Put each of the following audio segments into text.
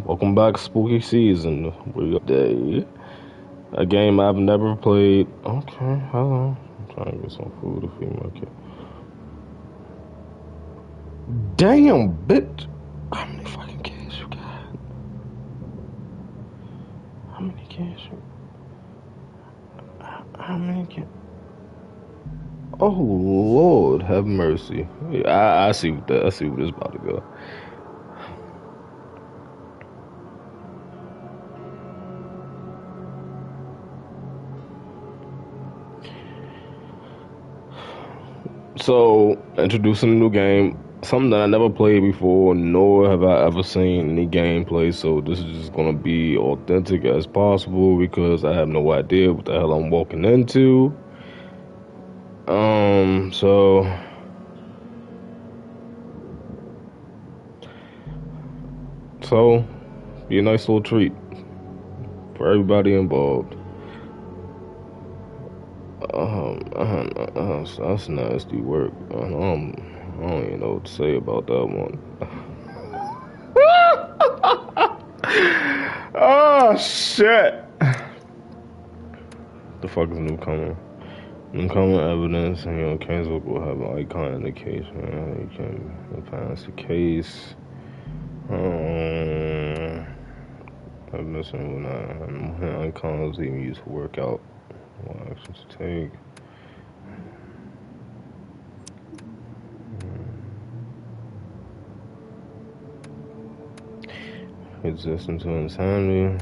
Welcome back, spooky season. We day. A game I've never played. Okay, hello. I'm trying to get some food to feed my kid. Damn, bitch. How many fucking kids you got? How many kids you? How many kids? Oh Lord, have mercy. I see what I see what this about to go. So, introducing a new game, something that I never played before, nor have I ever seen any gameplay. So this is just gonna be authentic as possible because I have no idea what the hell I'm walking into. So be a nice little treat for everybody involved. That's nasty work. I don't even know what to say about that one. Oh shit! The fuck is newcomer? Newcomer evidence, and case will have an icon in the case, man. You can advance the case. Evidence and whatnot. Icons even used for workout. What actions to take. Resistance to insanity.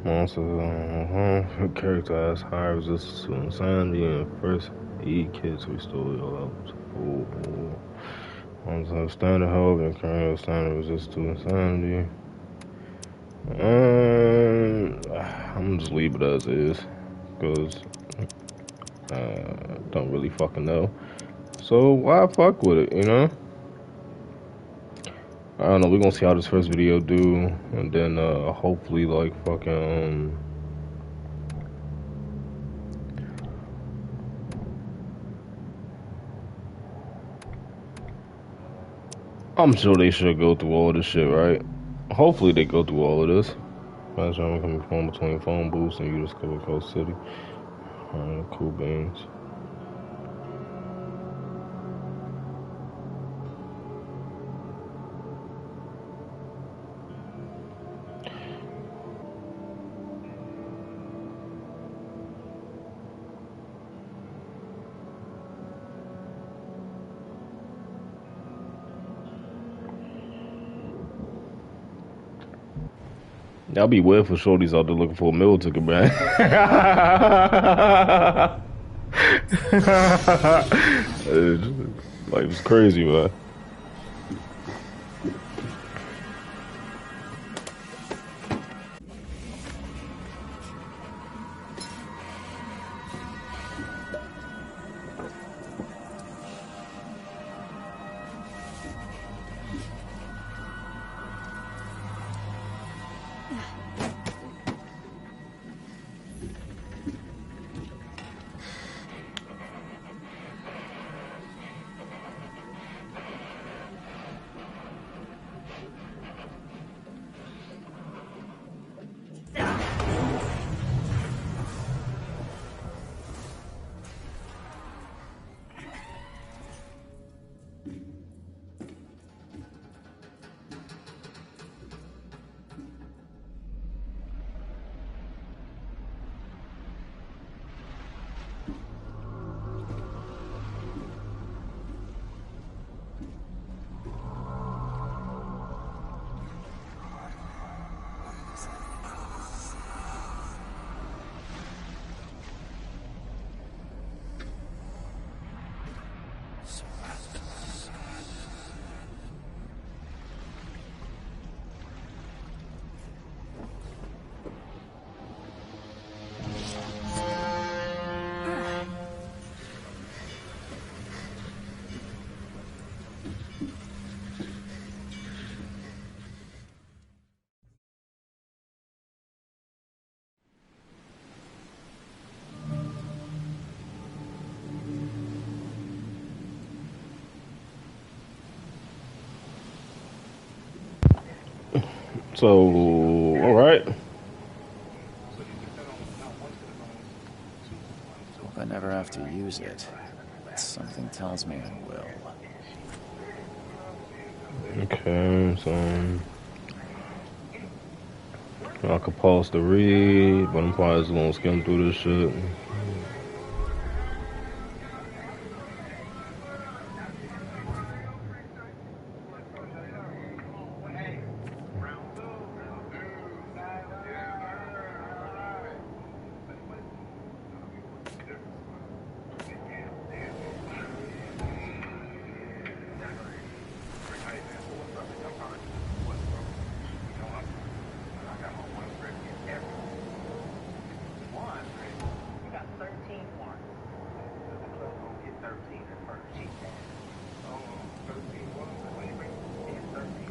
Monsters character has high resistance to insanity and first aid kits restore your level to full. Monsters have standard health and current standard resistance to insanity. I'm just leave it as is because don't really fucking know. So why fuck with it, you know? I don't know. We're gonna see how this first video do, and then hopefully like fucking I'm sure they should go through all of this shit, right? Hopefully they go through all of this. Last time coming from between phone booths and you discover Coast City. Cool beans. That'll be weird for shorties out there looking for a meal ticket, man. Like, it's crazy, man. So, all right. Hope I never have to use it. But something tells me I will. Okay, so I could pause to read, but I'm probably just gonna skim through this shit.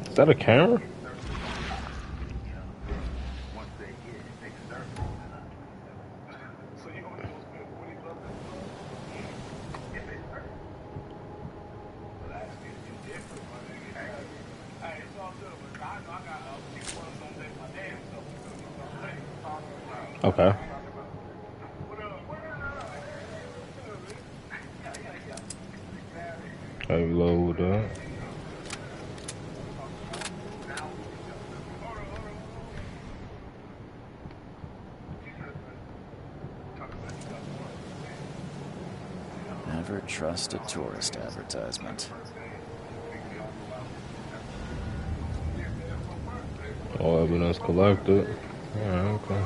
Is that a camera? Okay. Okay, load that. Never trust a tourist advertisement. All evidence collected. Alright, okay.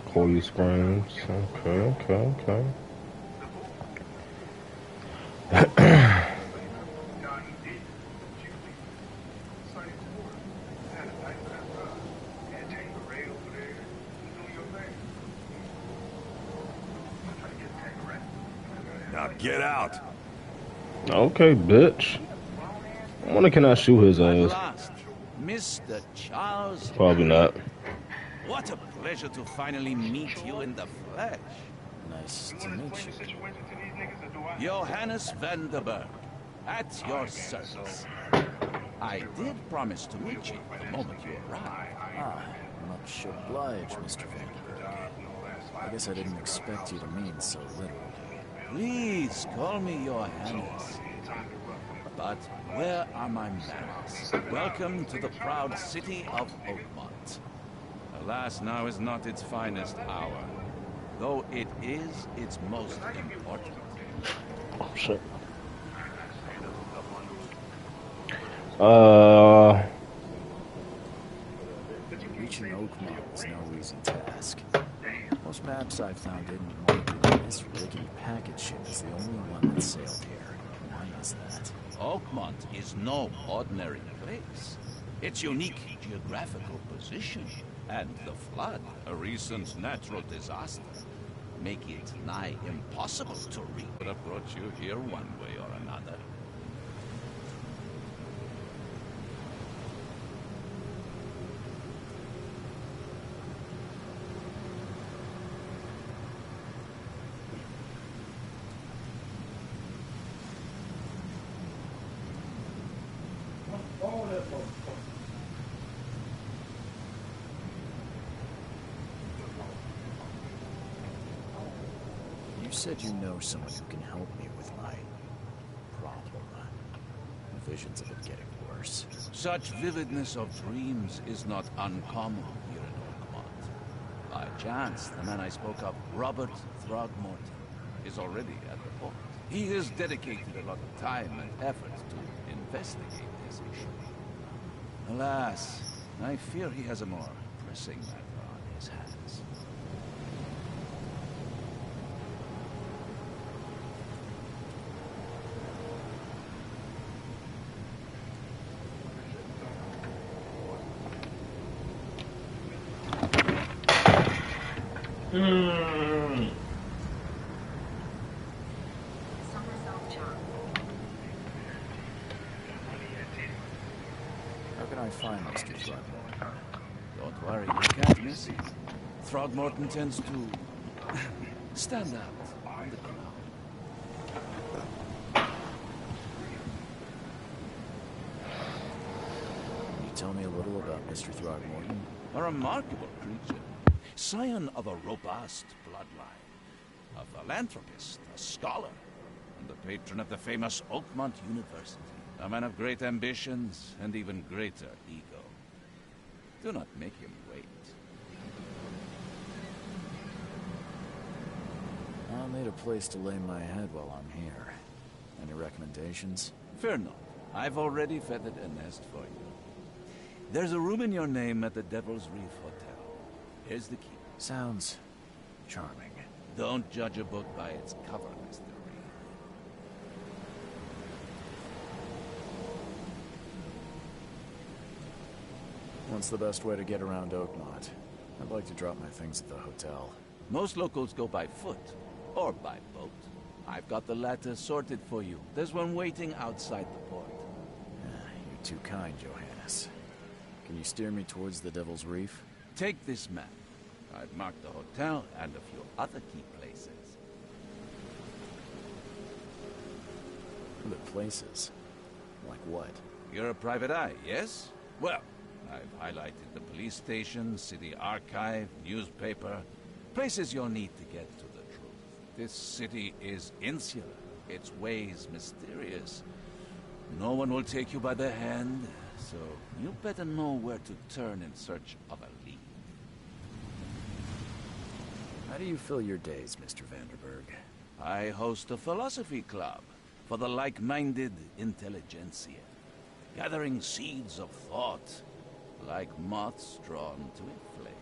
Coil springs. Okay. Now get out. Okay, bitch. I wonder can I shoot his At ass? last, Mr. Charles. Probably not. What a pleasure to finally meet you in the flesh. Nice to meet you. Johannes Vanderberg, at your service. I did promise to meet you the moment you arrived. Ah, much obliged, Mr. Vanderberg. I guess I didn't expect you to mean so little. Please call me Johannes. But where are my manners? Welcome to the proud city of Oakmont. Alas, now is not its finest hour, though it is its most important. Oh shit. Reaching Oakmont is no easy task. Most maps I've found didn't mark this rickety packet ship is the only one that sailed here. Why is that? Oakmont is no ordinary place. Its unique geographical position and the flood, a recent natural disaster, make it nigh impossible to reach. But have brought you here one way or another. You said you know someone who can help me with my problem. The visions have been getting worse. Such vividness of dreams is not uncommon here in Oakmont. By chance, the man I spoke of, Robert Frogwares, is already at the port. He has dedicated a lot of time and effort to investigate this issue. Alas, I fear he has a more pressing matter on his hands. How can I find Mr. Throgmorton? Don't worry, you can't miss him. Throgmorton tends to stand out in the crowd. tell me a little about Mr. Throgmorton? A remarkable creature. Scion of a robust bloodline. A philanthropist, a scholar, and the patron of the famous Oakmont University. A man of great ambitions and even greater ego. Do not make him wait. I'll need a place to lay my head while I'm here. Any recommendations? Fear not. I've already feathered a nest for you. There's a room in your name at the Devil's Reef Hotel. Here's the key. Sounds charming. Don't judge a book by its cover, Mr. Reed. What's the best way to get around Oakmont? I'd like to drop my things at the hotel. Most locals go by foot, or by boat. I've got the latter sorted for you. There's one waiting outside the port. You're too kind, Johannes. Can you steer me towards the Devil's Reef? Take this map. I've marked the hotel and a few other key places. Other places? Like what? You're a private eye, yes? Well, I've highlighted the police station, city archive, newspaper, places you'll need to get to the truth. This city is insular, its ways mysterious. No one will take you by the hand, so you better know where to turn in search of a lead. How do you fill your days, Mr. Vanderberg? I host a philosophy club for the like-minded intelligentsia, gathering seeds of thought like moths drawn to a flame.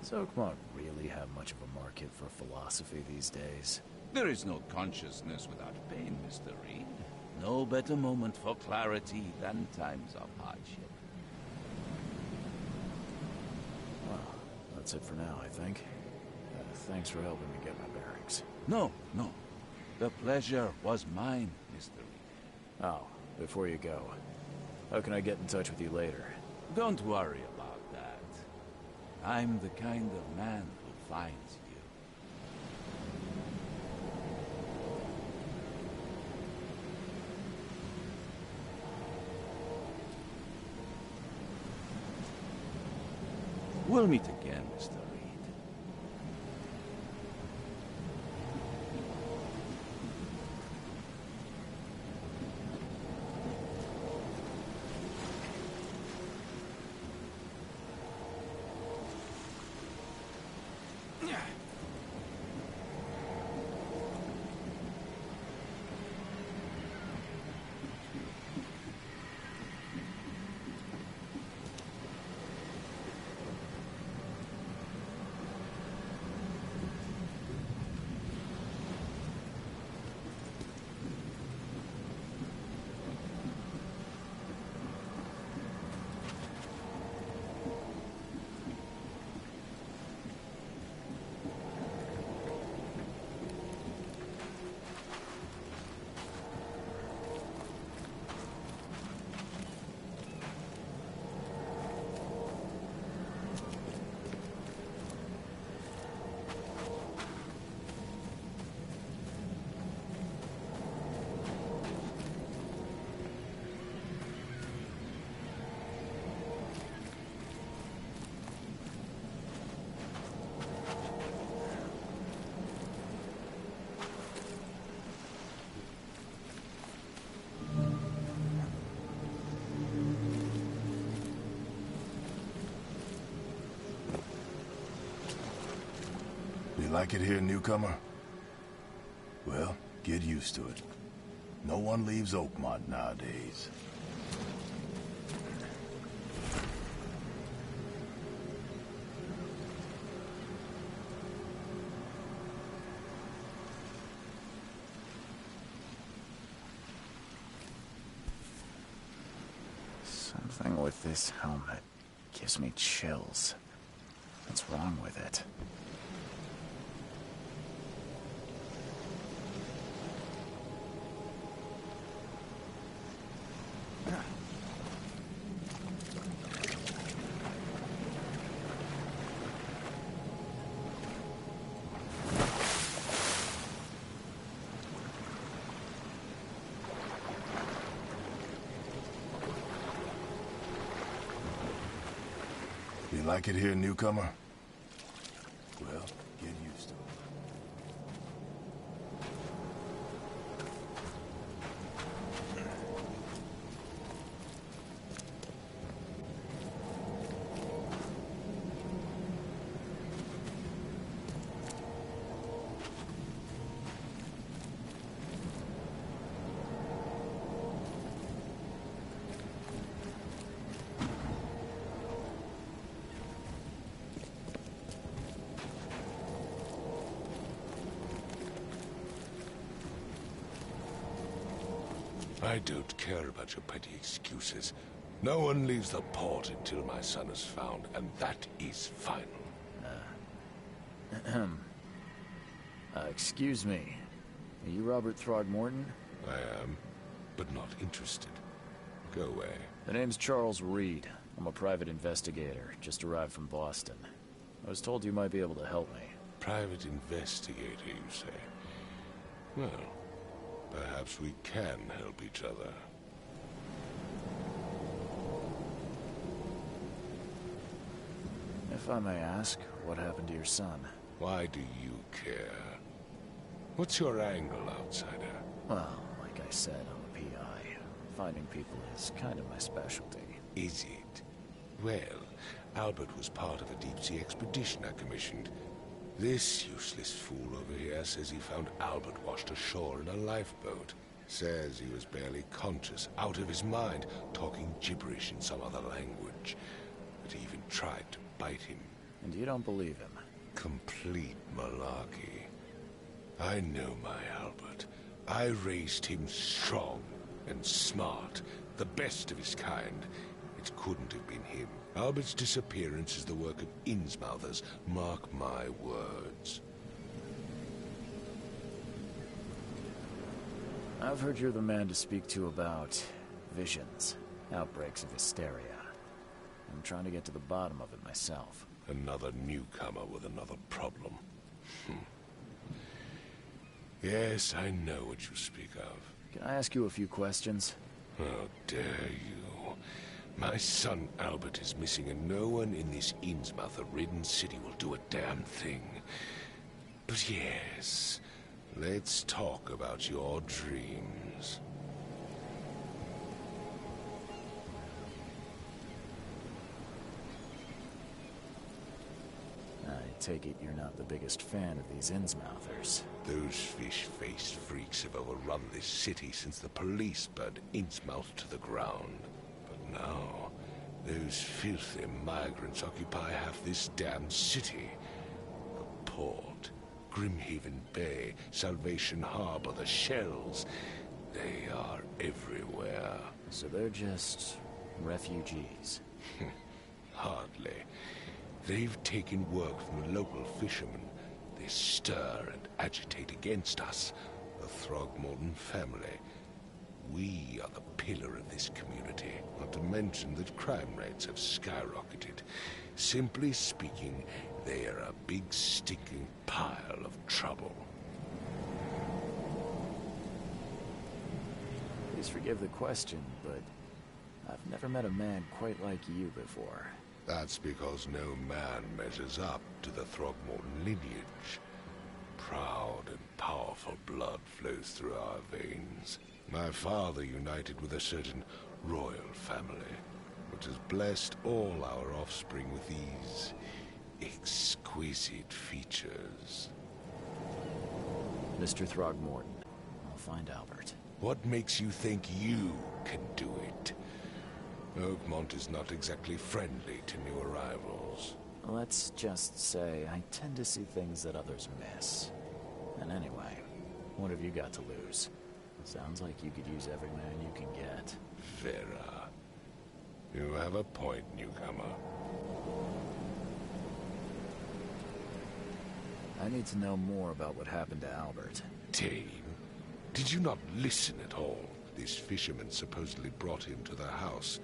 Does Oakmont really have much of a market for philosophy these days? There is no consciousness without pain, Mr. Reed. No better moment for clarity than times of hardship. Well, that's it for now, I think. Thanks for helping me get my bearings. No. The pleasure was mine, Mr. Reed. Oh, before you go, how can I get in touch with you later? Don't worry about that. I'm the kind of man who finds you. We'll meet again, Mr. Reed. You like it here, newcomer? Well, get used to it. No one leaves Oakmont nowadays. Something with this helmet gives me chills. What's wrong with it? like it here, newcomer? Well, get used to it. I don't care about your petty excuses. No one leaves the port until my son is found, and that is final. Excuse me. Are you Robert Throgmorton? I am, but not interested. Go away. The name's Charles Reed. I'm a private investigator, just arrived from Boston. I was told you might be able to help me. Private investigator, you say? Well, perhaps we can help each other. If I may ask, what happened to your son? Why do you care? What's your angle, outsider? Well, like I said, I'm a PI. Finding people is kind of my specialty. Is it? Well, Albert was part of a deep-sea expedition I commissioned. This useless fool over here says he found Albert washed ashore in a lifeboat. Says he was barely conscious, out of his mind, talking gibberish in some other language. But he even tried to bite him. And you don't believe him? Complete malarkey. I know my Albert. I raised him strong and smart, the best of his kind. It couldn't have been him. Albert's disappearance is the work of Innsmouthers, mark my words. I've heard you're the man to speak to about visions, outbreaks of hysteria. I'm trying to get to the bottom of it myself. Another newcomer with another problem. Yes, I know what you speak of. Can I ask you a few questions? How dare you? My son Albert is missing, and no one in this Innsmouther-ridden city will do a damn thing. But yes, let's talk about your dreams. I take it you're not the biggest fan of these Innsmouthers. Those fish-faced freaks have overrun this city since the police burned Innsmouth to the ground. But now, those filthy migrants occupy half this damn city. The port, Grimhaven Bay, Salvation Harbor, the shells, they are everywhere. So they're just refugees. Hardly. They've taken work from the local fishermen. They stir and agitate against us, the Throgmorton family. We are the pillar of this community, not to mention that crime rates have skyrocketed. Simply speaking, they are a big stinking pile of trouble. Please forgive the question, but I've never met a man quite like you before. That's because no man measures up to the Throgmorton lineage. Proud and powerful blood flows through our veins. My father united with a certain royal family, which has blessed all our offspring with these exquisite features. Mr. Throgmorton, I'll find Albert. What makes you think you can do it? Oakmont is not exactly friendly to new arrivals. Let's just say I tend to see things that others miss. And anyway, what have you got to lose? Sounds like you could use every man you can get. Vera, you have a point, newcomer. I need to know more about what happened to Albert. Dane, did you not listen at all? This fisherman supposedly brought him to their house,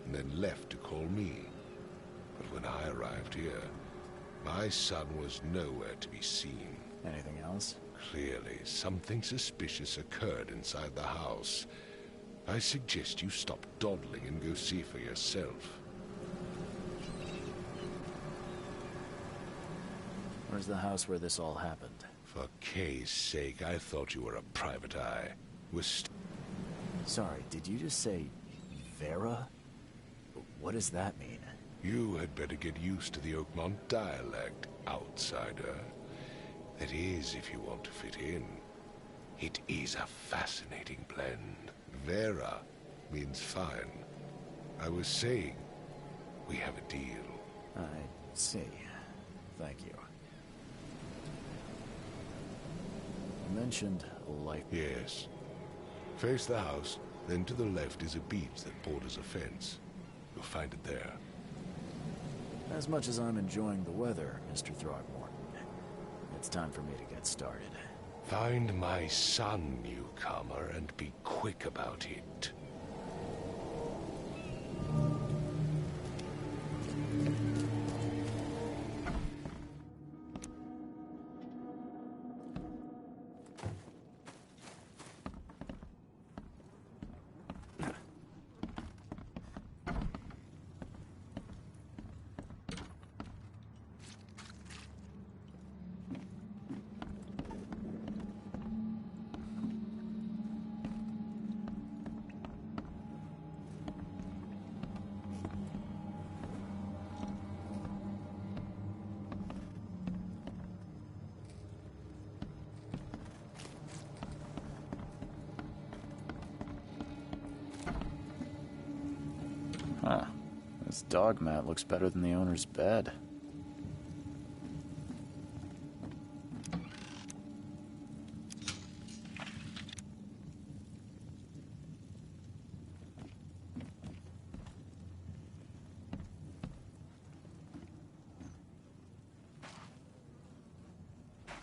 and then left to call me. But when I arrived here, my son was nowhere to be seen. Anything else? Clearly, something suspicious occurred inside the house. I suggest you stop dawdling and go see for yourself. Where's the house where this all happened? For Kay's sake, I thought you were a private eye. Sorry, did you just say Vera? What does that mean? You had better get used to the Oakmont dialect, outsider. That is, if you want to fit in. It is a fascinating blend. Vera means fine. I was saying, we have a deal. I see. Thank you. You mentioned a light. Yes. Face the house, then to the left is a beach that borders a fence. You'll find it there. As much as I'm enjoying the weather, Mr. Throgmorton, it's time for me to get started. Find my son, newcomer, and be quick about it. Huh. This dog mat looks better than the owner's bed.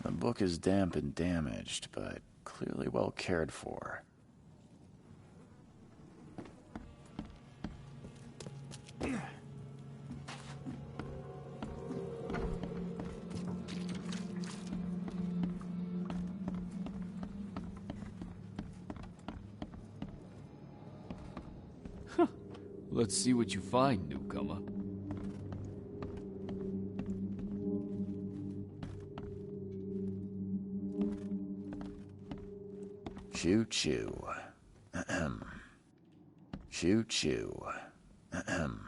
The book is damp and damaged, but clearly well cared for. Let's see what you find, newcomer. Choo-choo. Ahem. Choo-choo. Ahem.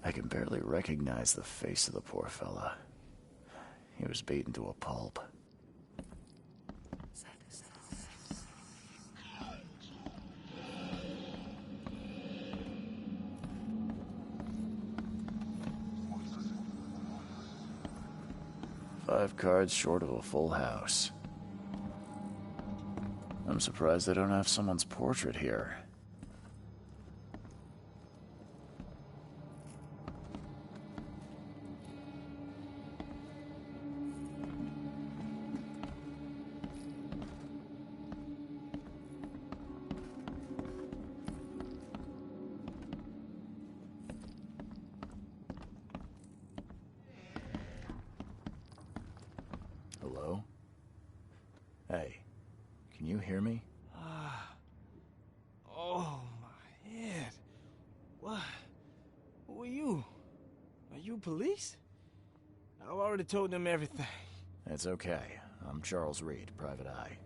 I can barely recognize the face of the poor fella. He was beaten to a pulp. Five cards short of a full house. I'm surprised they don't have someone's portrait here. Hello? Hey, can you hear me? Oh, my head. What? Who are you? Are you police? I've already told them everything. It's okay. I'm Charles Reed, Private Eye.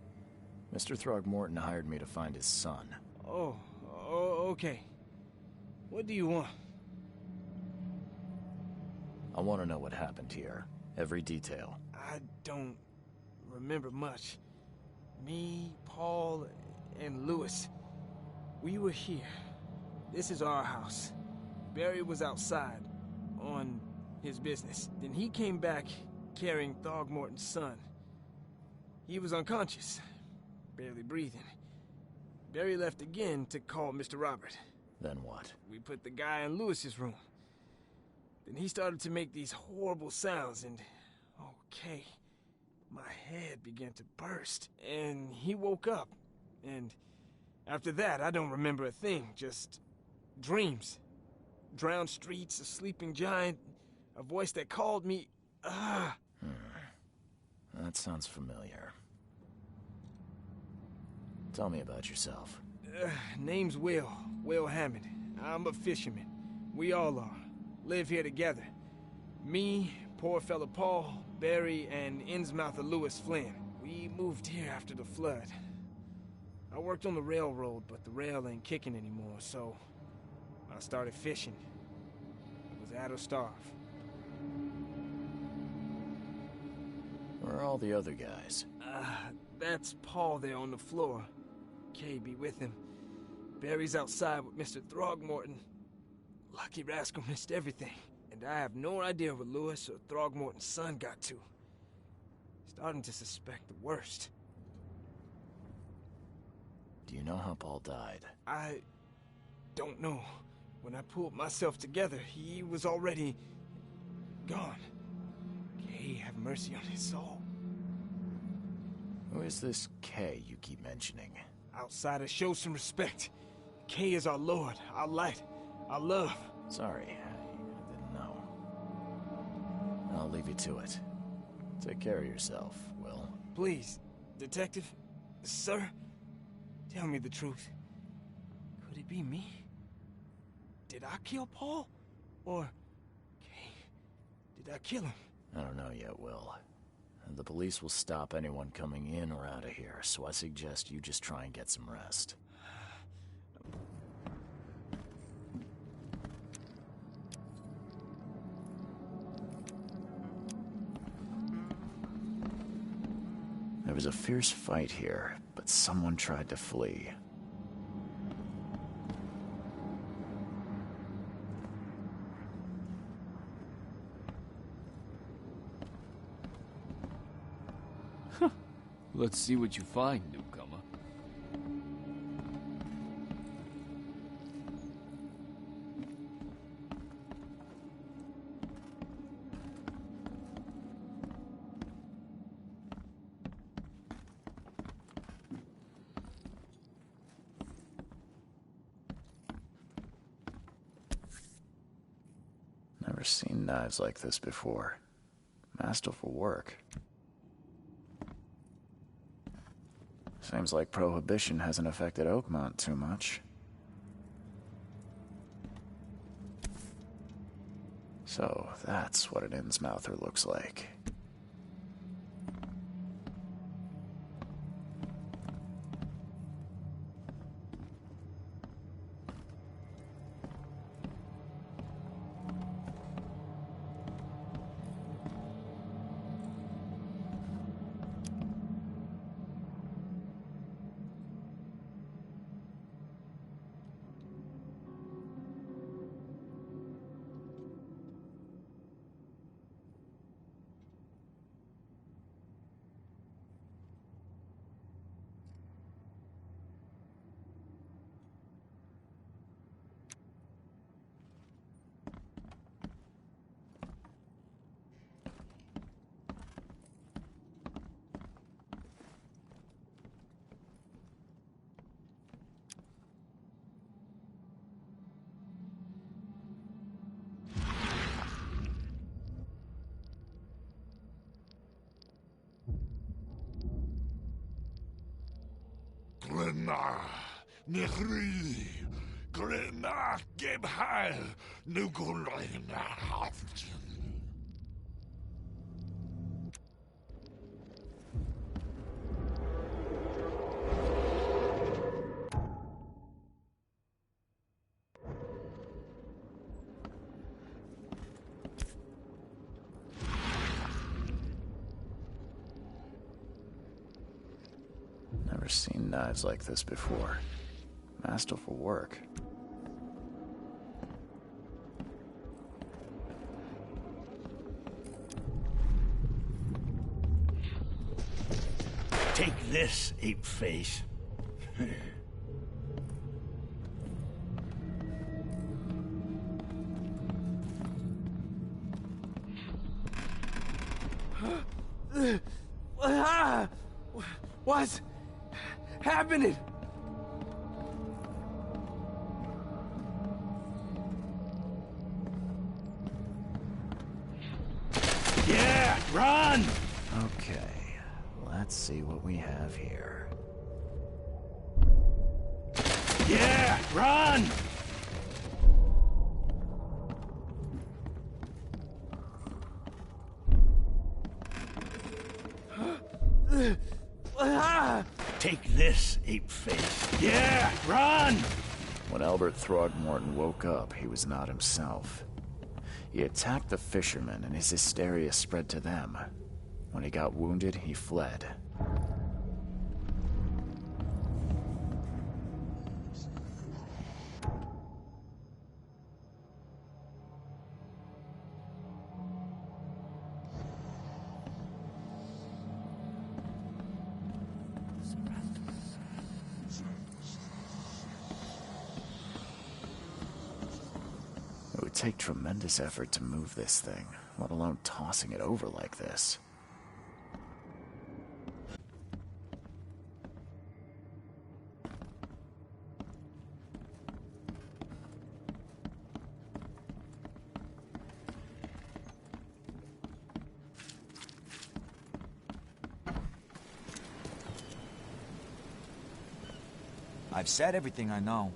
Mr. Throgmorton hired me to find his son. Oh, okay. What do you want? I want to know what happened here. Every detail. I don't remember much. Me, Paul, and Lewis. We were here. This is our house. Barry was outside, on his business. Then he came back carrying Throgmorton's son. He was unconscious, barely breathing. Barry left again to call Mr. Robert. Then what? We put the guy in Lewis's room. Then he started to make these horrible sounds and... okay, my head began to burst. And he woke up. And after that, I don't remember a thing. Just dreams. Drowned streets, a sleeping giant, a voice that called me. That sounds familiar. Tell me about yourself. Name's Will Hammond. I'm a fisherman. We all are. Live here together. Me, poor fella Paul, Barry, and Innsmouther Lewis Flynn. We moved here after the flood. I worked on the railroad, but the rail ain't kicking anymore, so I started fishing. It was out of starve. Where are all the other guys? That's Paul there on the floor. Kay be with him. Barry's outside with Mr. Throgmorton. Lucky rascal missed everything. And I have no idea what Lewis or Throgmorton's son got to. Starting to suspect the worst. Do you know how Paul died? I don't know. When I pulled myself together, he was already gone. Kay have mercy on his soul. Who is this Kay you keep mentioning? Outsiders show some respect. Kay is our lord, our light, our love. Sorry, I didn't know. I'll leave you to it. Take care of yourself, Will. Please, detective, sir, tell me the truth. Could it be me? Did I kill Paul? Or, Kay, did I kill him? I don't know yet, Will. The police will stop anyone coming in or out of here, so I suggest you just try and get some rest. There was a fierce fight here, but someone tried to flee. Let's see what you find, newcomer. Never seen knives like this before. Masterful work. Seems like Prohibition hasn't affected Oakmont too much. So, that's what an Innsmouther looks like. Glenna, Nechri, Glenna, Gebheil, Nugulina, Haften. Never seen knives like this before. Masterful work. Take this, ape face. What's happening? Yeah! run! Okay, let's see what we have here. Yeah, run! Take this, ape-face. Yeah, run! When Albert Throgmorton woke up, he was not himself. He attacked the fishermen, and his hysteria spread to them. When he got wounded, he fled. It would take tremendous effort to move this thing, let alone tossing it over like this. I've said everything I know.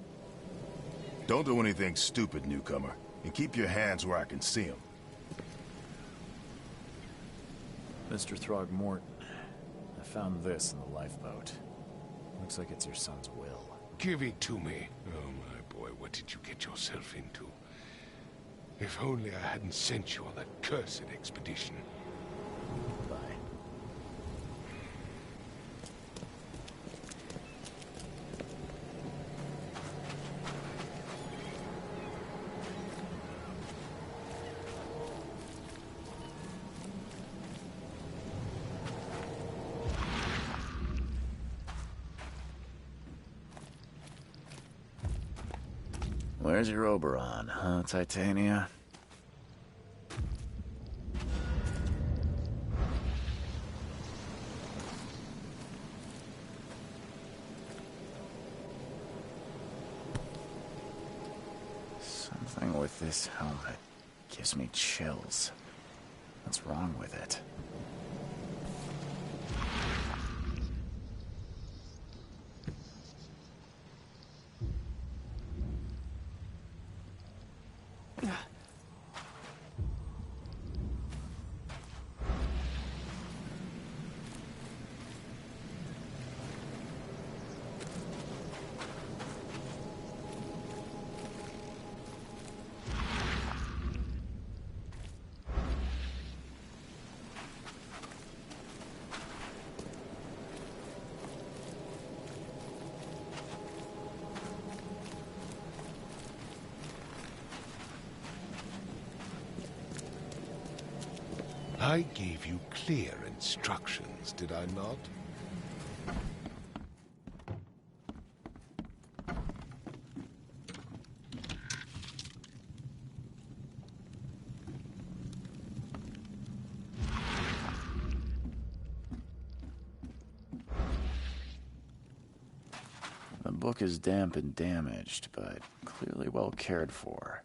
Don't do anything stupid, newcomer. And keep your hands where I can see them. Mr. Throgmorton, I found this in the lifeboat. Looks like it's your son's will. Give it to me. Oh, my boy, what did you get yourself into? If only I hadn't sent you on that cursed expedition. Bye. Where's your Oberon, huh, Titania? Something with this helmet gives me chills. What's wrong with it? I gave you clear instructions, did I not? The book is damp and damaged, but clearly well cared for.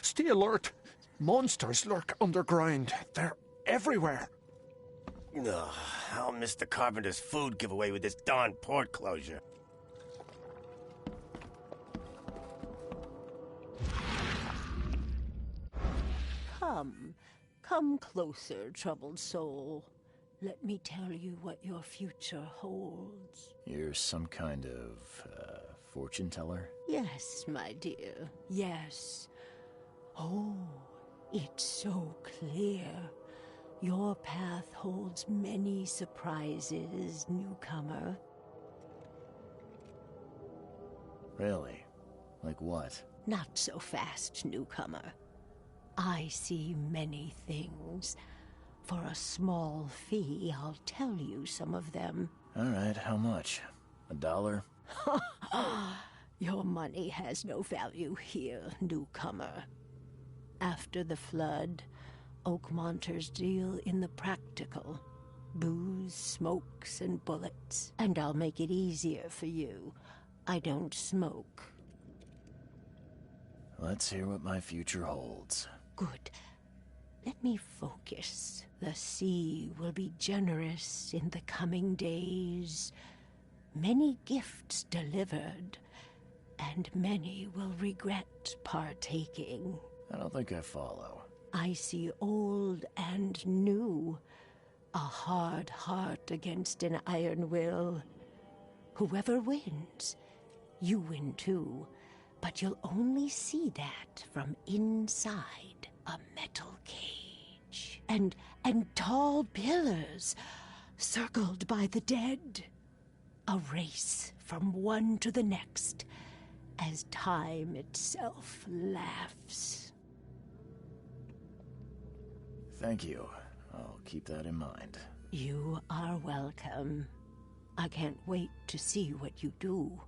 Stay alert. Monsters lurk underground. They're everywhere. Ugh, I'll miss the carpenter's food giveaway with this darn port closure. Come closer, troubled soul. Let me tell you what your future holds. You're some kind of, fortune teller? Yes, my dear, yes. Oh, it's so clear. Your path holds many surprises, newcomer. Really? Like what? Not so fast, newcomer. I see many things. For a small fee, I'll tell you some of them. All right, how much? $1? Your money has no value here, newcomer. After the flood, Oakmonters deal in the practical. Booze, smokes, and bullets. And I'll make it easier for you. I don't smoke. Let's hear what my future holds. Good. Let me focus. The sea will be generous in the coming days. Many gifts delivered, and many will regret partaking. I don't think I follow. I see old and new. A hard heart against an iron will. Whoever wins, you win too. But you'll only see that from inside a metal cage. And tall pillars, circled by the dead. A race from one to the next, as time itself laughs. Thank you. I'll keep that in mind. You are welcome. I can't wait to see what you do.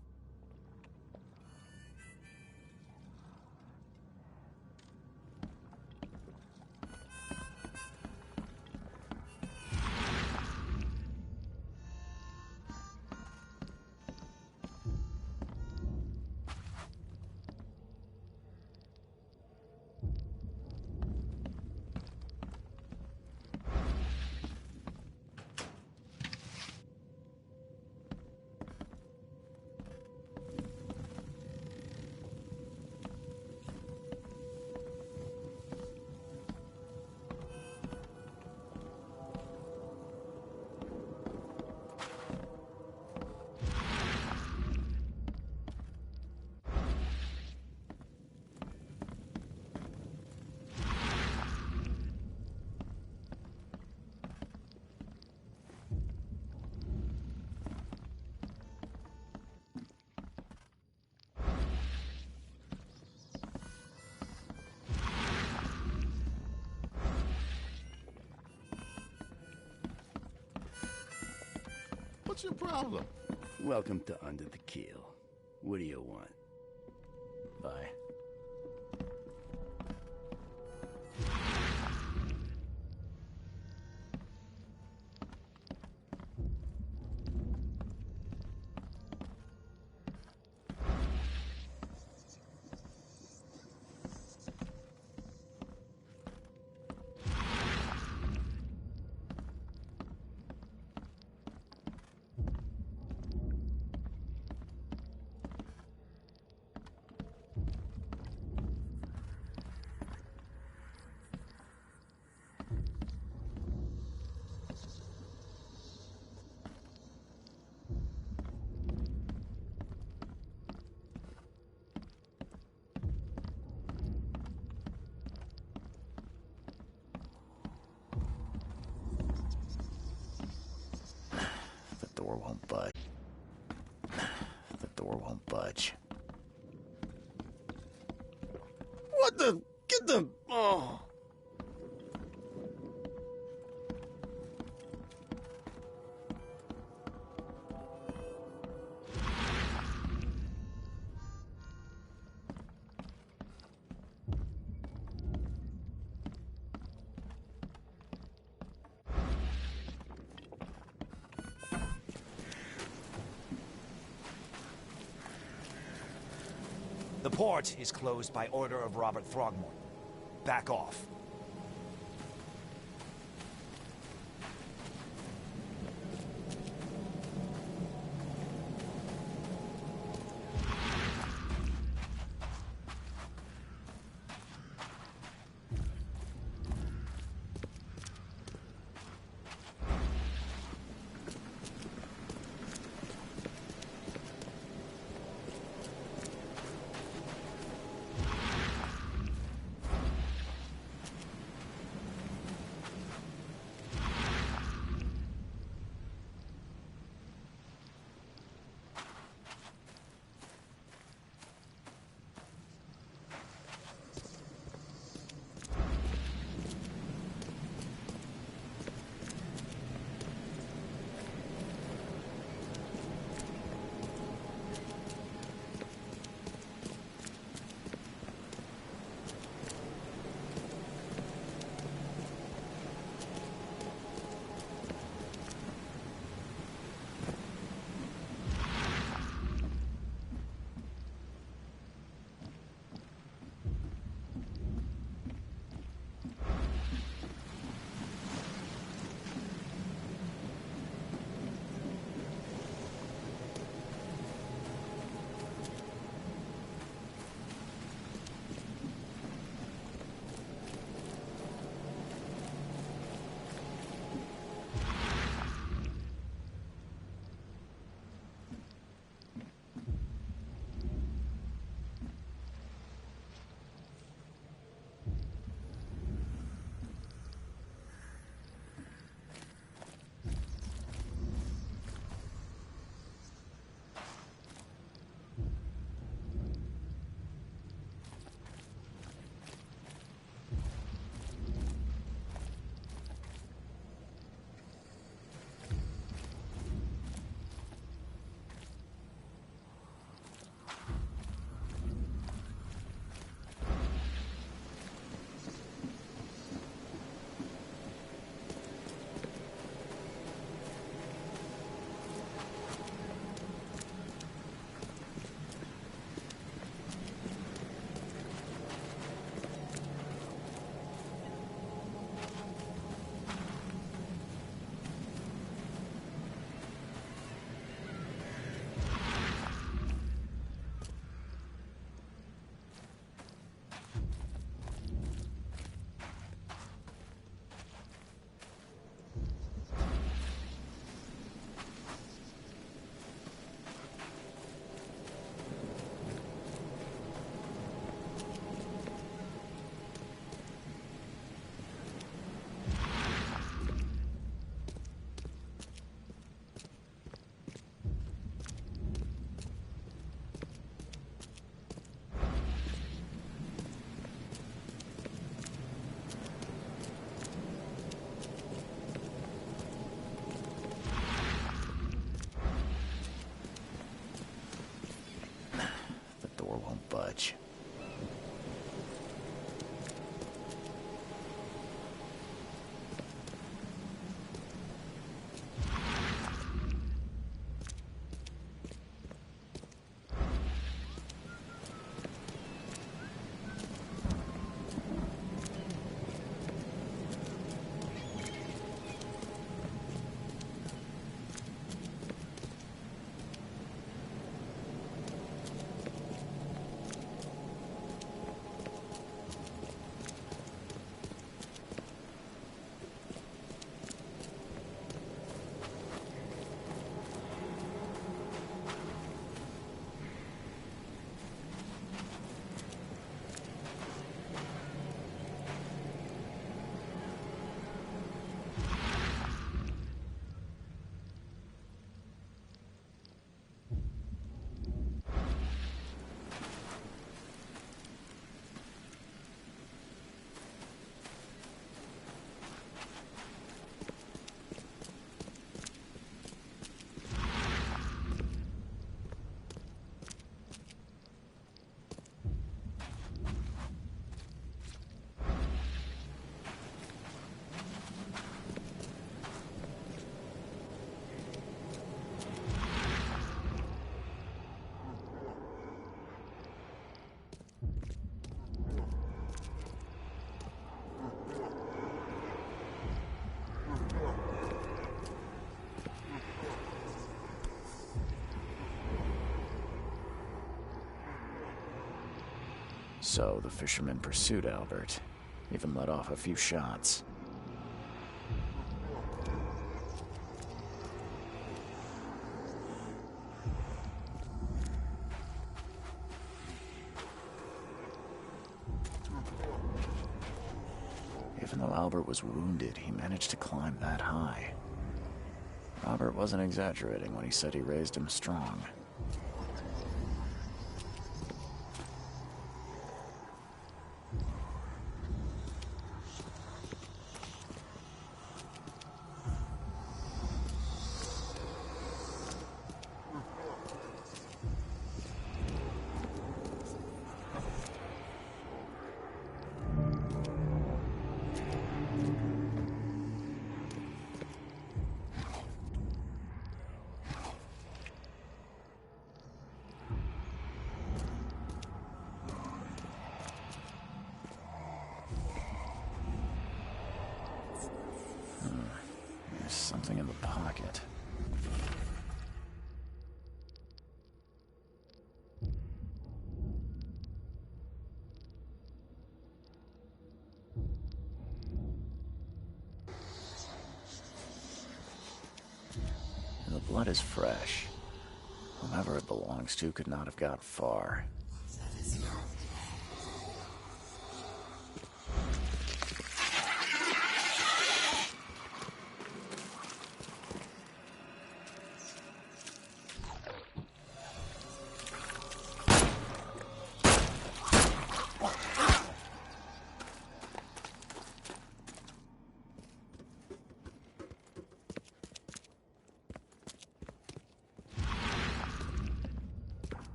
What's your problem? Welcome to Under the Keel. What do you want? Bye. The door won't budge. The door won't budge. What the? Get the... Oh. The port is closed by order of Robert Throgmorton. Back off. budge. So the fisherman pursued Albert, even let off a few shots. Even though Albert was wounded, he managed to climb that high. Robert wasn't exaggerating when he said he raised him strong. There's something in the pocket. The blood is fresh. Whomever it belongs to could not have got far.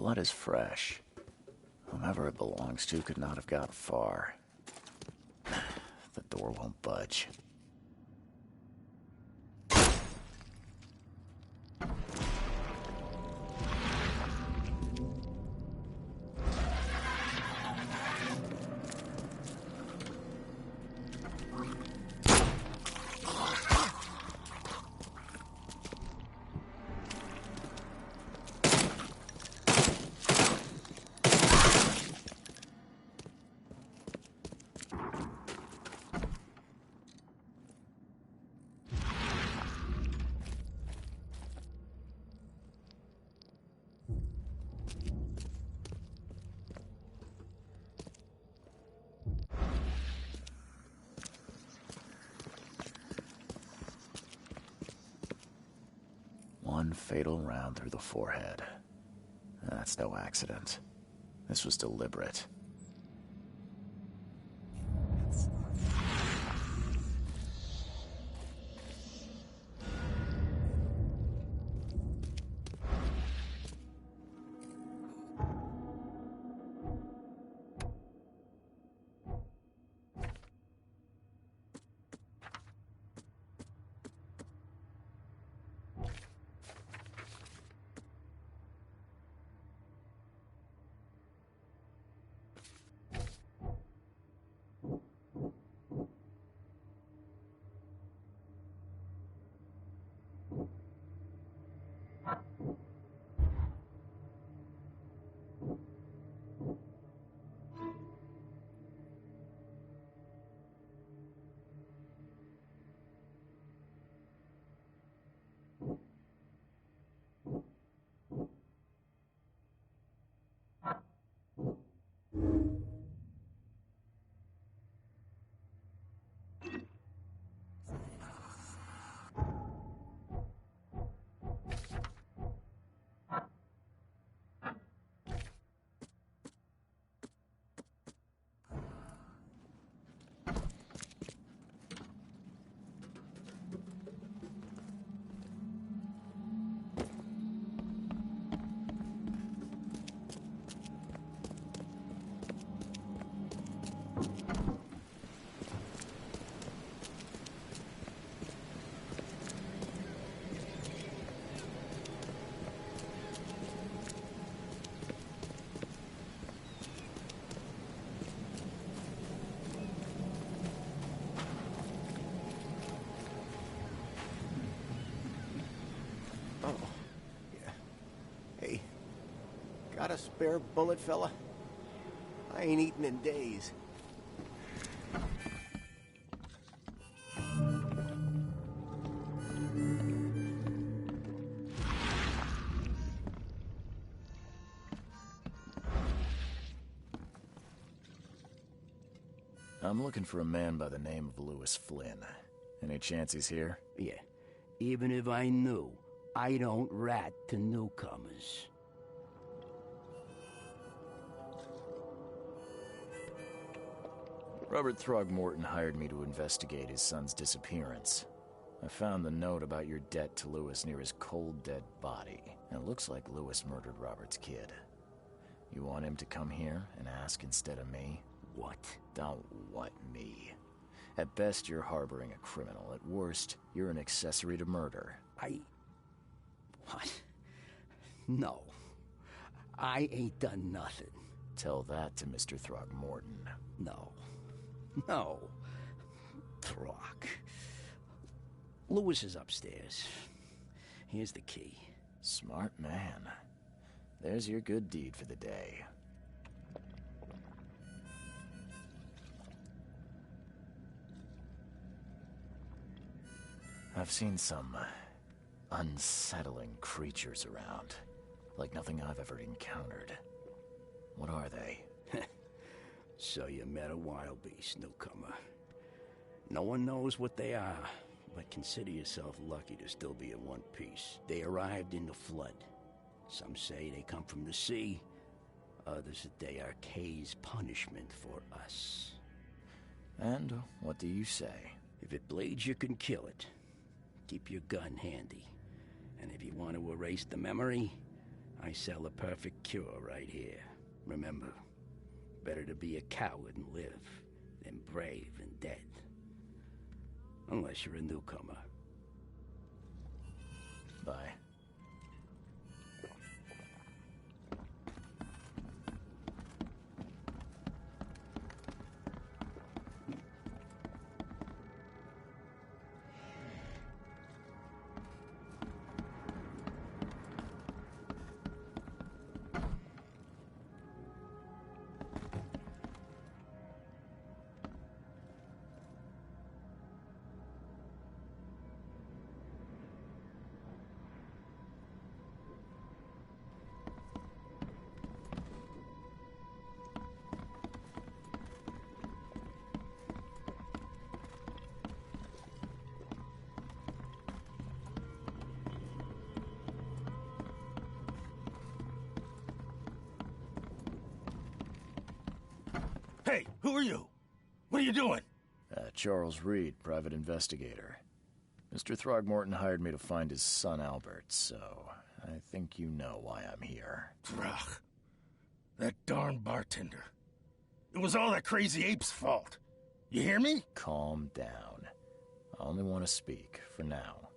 blood is fresh. Whomever it belongs to could not have got far. The door won't budge. One fatal round through the forehead. That's no accident. This was deliberate. Got a spare bullet, fella? I ain't eaten in days. I'm looking for a man by the name of Lewis Flynn. Any chance he's here? Yeah. Even if I knew, I don't rat to newcomers. Robert Throgmorton hired me to investigate his son's disappearance. I found the note about your debt to Lewis near his cold, dead body. And it looks like Lewis murdered Robert's kid. You want him to come here and ask instead of me? What? Don't what me. At best, you're harboring a criminal. At worst, you're an accessory to murder. What? No. I ain't done nothing. Tell that to Mr. Throgmorton. No. Throg. Lewis is upstairs. Here's the key. Smart man. There's your good deed for the day. I've seen some unsettling creatures around. Like nothing I've ever encountered. What are they? So you met a wild beast, newcomer. No one knows what they are, but consider yourself lucky to still be in one piece. They arrived in the flood. Some say they come from the sea. Others that they are Kay's punishment for us. And what do you say? If it bleeds, you can kill it. Keep your gun handy. And if you want to erase the memory, I sell the perfect cure right here. Remember, better to be a coward and live than brave and dead. Unless you're a newcomer. Bye. Hey, who are you? What are you doing? Charles Reed, private investigator. Mr. Throgmorton hired me to find his son Albert, so I think you know why I'm here. Throg. That darn bartender. It was all that crazy ape's fault. You hear me? Calm down. I only want to speak, for now.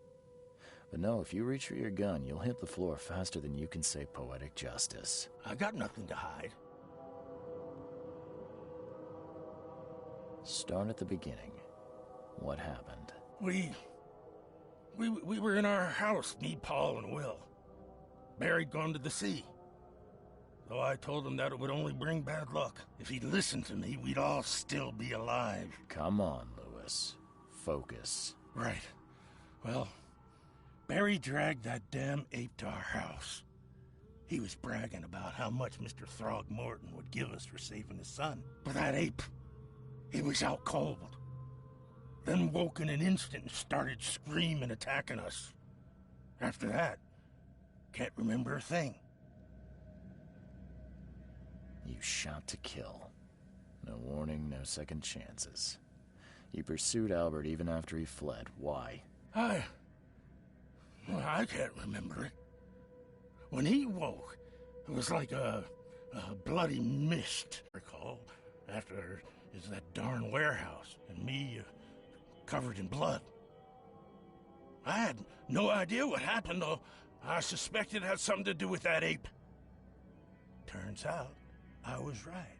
But no, if you reach for your gun, you'll hit the floor faster than you can say poetic justice. I got nothing to hide. Start at the beginning. What happened? We were in our house, me, Paul, and Will. Barry'd gone to the sea. Though I told him that it would only bring bad luck. If he'd listened to me, we'd all still be alive. Come on, Lewis. Focus. Right. Well, Barry dragged that damn ape to our house. He was bragging about how much Mr. Throgmorton would give us for saving his son. But that ape, he was out cold. Then woke in an instant and started screaming, attacking us. After that, can't remember a thing. You shot to kill. No warning, no second chances. You pursued Albert even after he fled. Why? I can't remember it. When he woke, it was like a bloody mist, I recall, after is that darn warehouse, and me covered in blood. I had no idea what happened, though. I suspected it had something to do with that ape. Turns out, I was right.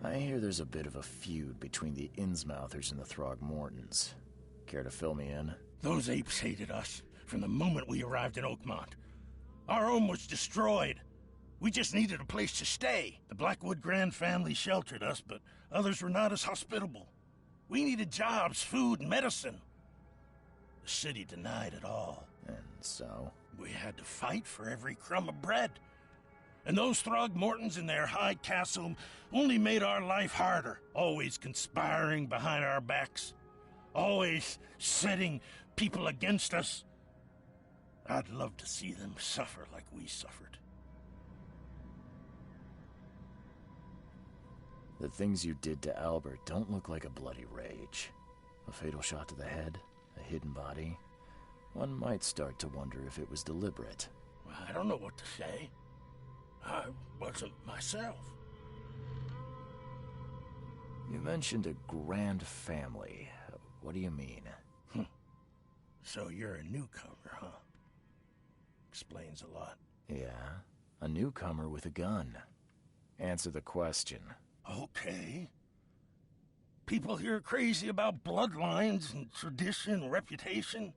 I hear there's a bit of a feud between the Innsmouthers and the Throgmortons. Care to fill me in? Those apes hated us from the moment we arrived in Oakmont. Our home was destroyed. We just needed a place to stay. The Blackwood Grand family sheltered us, but others were not as hospitable. We needed jobs, food, and medicine. The city denied it all. And so? We had to fight for every crumb of bread. And those Throgmortons in their high castle only made our life harder, always conspiring behind our backs, always setting people against us. I'd love to see them suffer like we suffered. The things you did to Albert don't look like a bloody rage. A fatal shot to the head, a hidden body. One might start to wonder if it was deliberate. I don't know what to say. I wasn't myself. You mentioned a grand family. What do you mean? So you're a newcomer, huh? Explains a lot. Yeah, a newcomer with a gun. Answer the question. Okay. People here are crazy about bloodlines and tradition and reputation.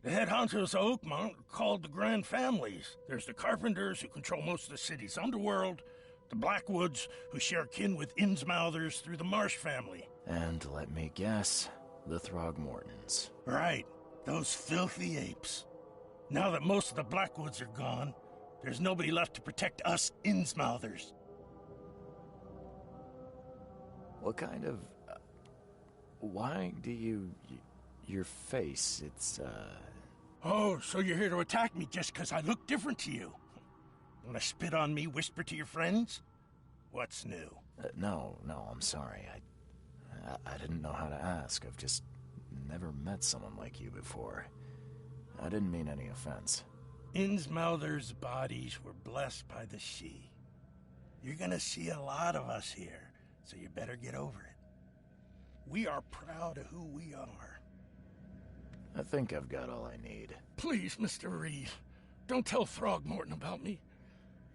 The head honchos of Oakmont are called the Grand Families. There's the Carpenters, who control most of the city's underworld, the Blackwoods, who share kin with Innsmouthers through the Marsh family. And let me guess, the Throgmortons. Right, those filthy apes. Now that most of the Blackwoods are gone, there's nobody left to protect us Innsmouthers. What kind of... why do you... your face, it's, Oh, so you're here to attack me just because I look different to you? Want to spit on me, whisper to your friends? What's new? No, I'm sorry. I didn't know how to ask. I've just never met someone like you before. I didn't mean any offense. Innsmouther's bodies were blessed by the sea. You're gonna see a lot of us here, so you better get over it. We are proud of who we are. I think I've got all I need. Please, Mr. Reed, don't tell Throgmorton about me.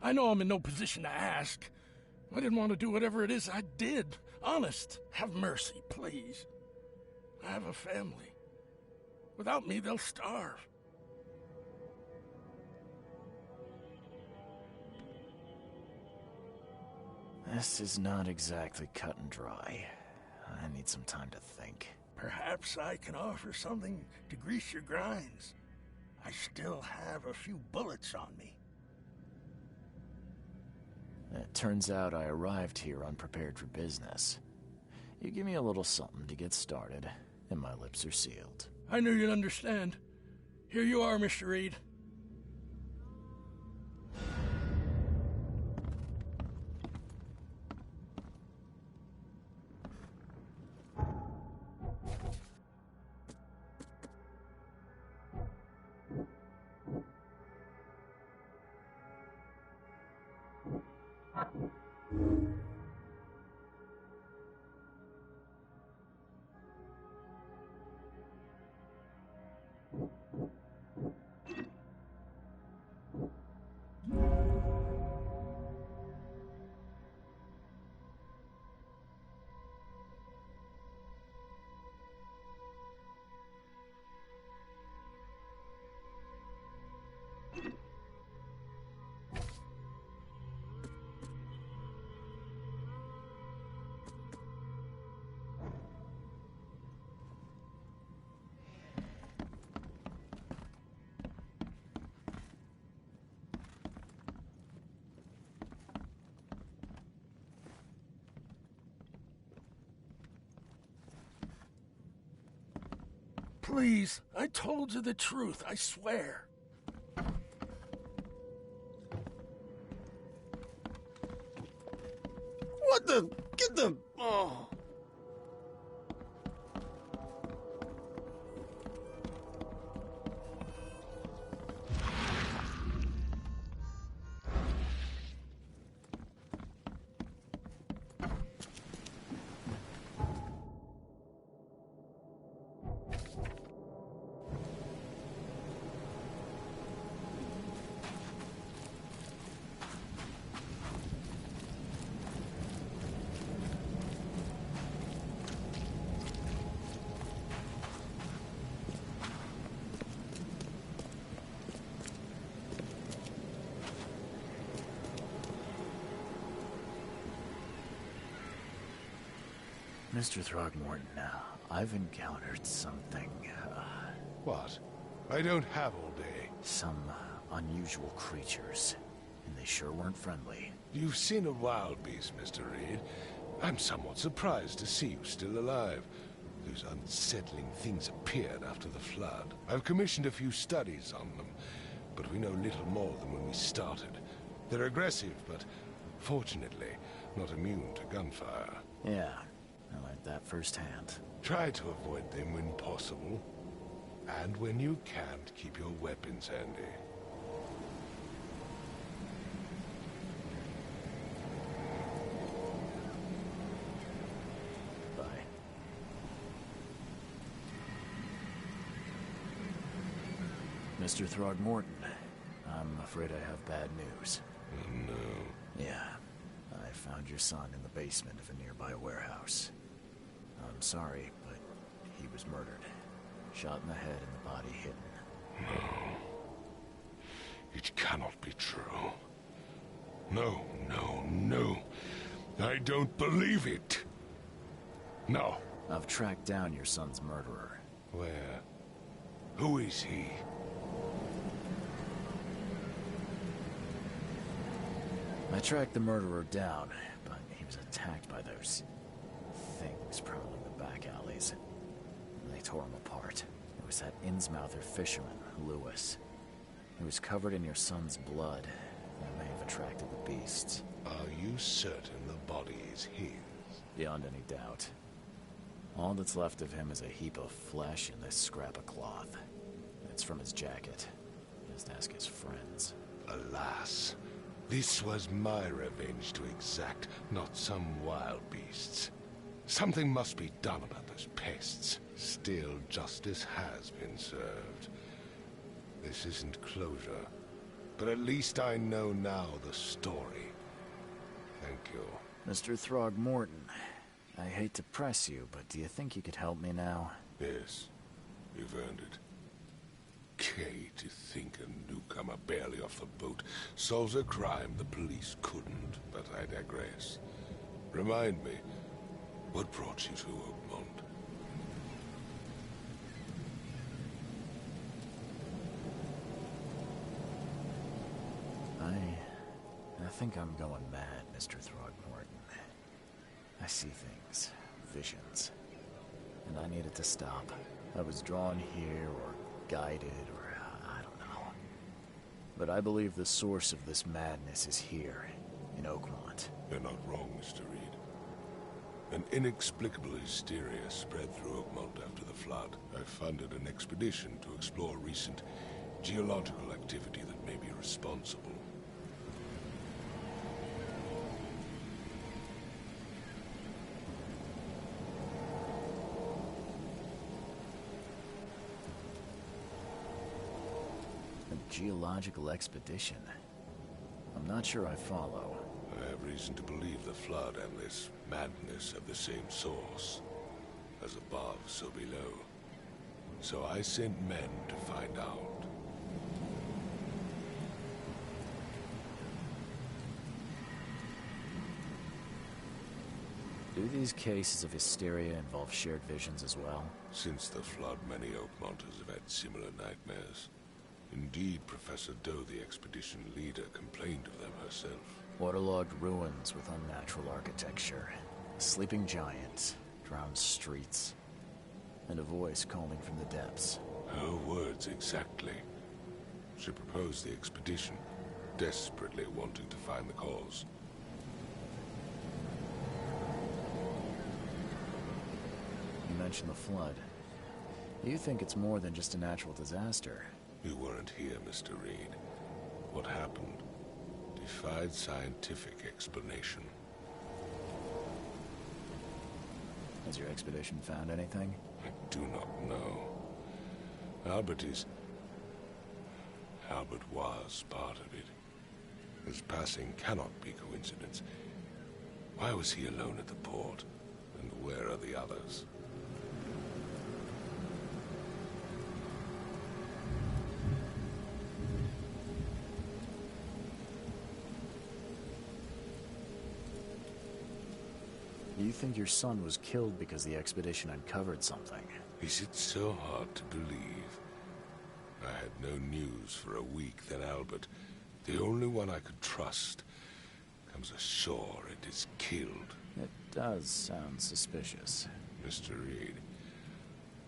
I know I'm in no position to ask. I didn't want to do whatever it is I did. Honest, have mercy, please. I have a family. Without me, they'll starve. This is not exactly cut and dry. I need some time to think. Perhaps I can offer something to grease your grinds. I still have a few bullets on me. It turns out I arrived here unprepared for business. You give me a little something to get started, and my lips are sealed. I knew you'd understand. Here you are, Mr. Reed. Please, I told you the truth, I swear. What the? Get the... Oh. Mr. Throgmorton, I've encountered something, What? I don't have all day. Some unusual creatures, and they sure weren't friendly. You've seen a wild beast, Mr. Reed. I'm somewhat surprised to see you still alive. Those unsettling things appeared after the flood. I've commissioned a few studies on them, but we know little more than when we started. They're aggressive, but fortunately not immune to gunfire. Yeah, I learned that firsthand. Try to avoid them when possible. And when you can't, keep your weapons handy. Bye. Mr. Throgmorton, I'm afraid I have bad news. Oh, no. Yeah, I found your son in the basement of a nearby warehouse. I'm sorry, but he was murdered. Shot in the head and the body hidden. No. It cannot be true. No, no, no. I don't believe it. No. I've tracked down your son's murderer. Where? Who is he? I tracked the murderer down, but he was attacked by those things prowling the back alleys. They tore him apart. It was that Innsmouther fisherman, Lewis. He was covered in your son's blood. That may have attracted the beasts. Are you certain the body is his? Beyond any doubt. All that's left of him is a heap of flesh and this scrap of cloth. It's from his jacket. Just ask his friends. Alas, this was my revenge to exact, not some wild beast's. Something must be done about those pests. Still, justice has been served. This isn't closure, but at least I know now the story. Thank you. Mr. Throgmorton, I hate to press you, but do you think you could help me now? Yes, you've earned it. Kay, to think a newcomer barely off the boat solves a crime the police couldn't, but I digress. Remind me, what brought you to Oakmont? I think I'm going mad, Mr. Throgmorton. I see things, visions, and I needed to stop. I was drawn here, or guided, or I don't know. But I believe the source of this madness is here, in Oakmont. You're not wrong, Mr. Reed. An inexplicable hysteria spread through Oakmont after the flood. I funded an expedition to explore recent geological activity that may be responsible. A geological expedition? I'm not sure I follow. I have reason to believe the flood and this madness have the same source. As above, so below. So I sent men to find out. Do these cases of hysteria involve shared visions as well? Since the flood, many Oakmonters have had similar nightmares. Indeed, Professor Doe, the expedition leader, complained of them herself. Waterlogged ruins with unnatural architecture, sleeping giants, drowned streets, and a voice calling from the depths. Her words exactly. She proposed the expedition, desperately wanting to find the cause. You mentioned the flood. You think it's more than just a natural disaster? You weren't here, Mr. Reed. What happened defied scientific explanation. Has your expedition found anything? I do not know. Albert was part of it. His passing cannot be coincidence. Why was he alone at the port? And where are the others? You think your son was killed because the expedition uncovered something? Is it so hard to believe? I had no news for a week, then Albert, the only one I could trust, comes ashore and is killed. It does sound suspicious. Mr. Reed,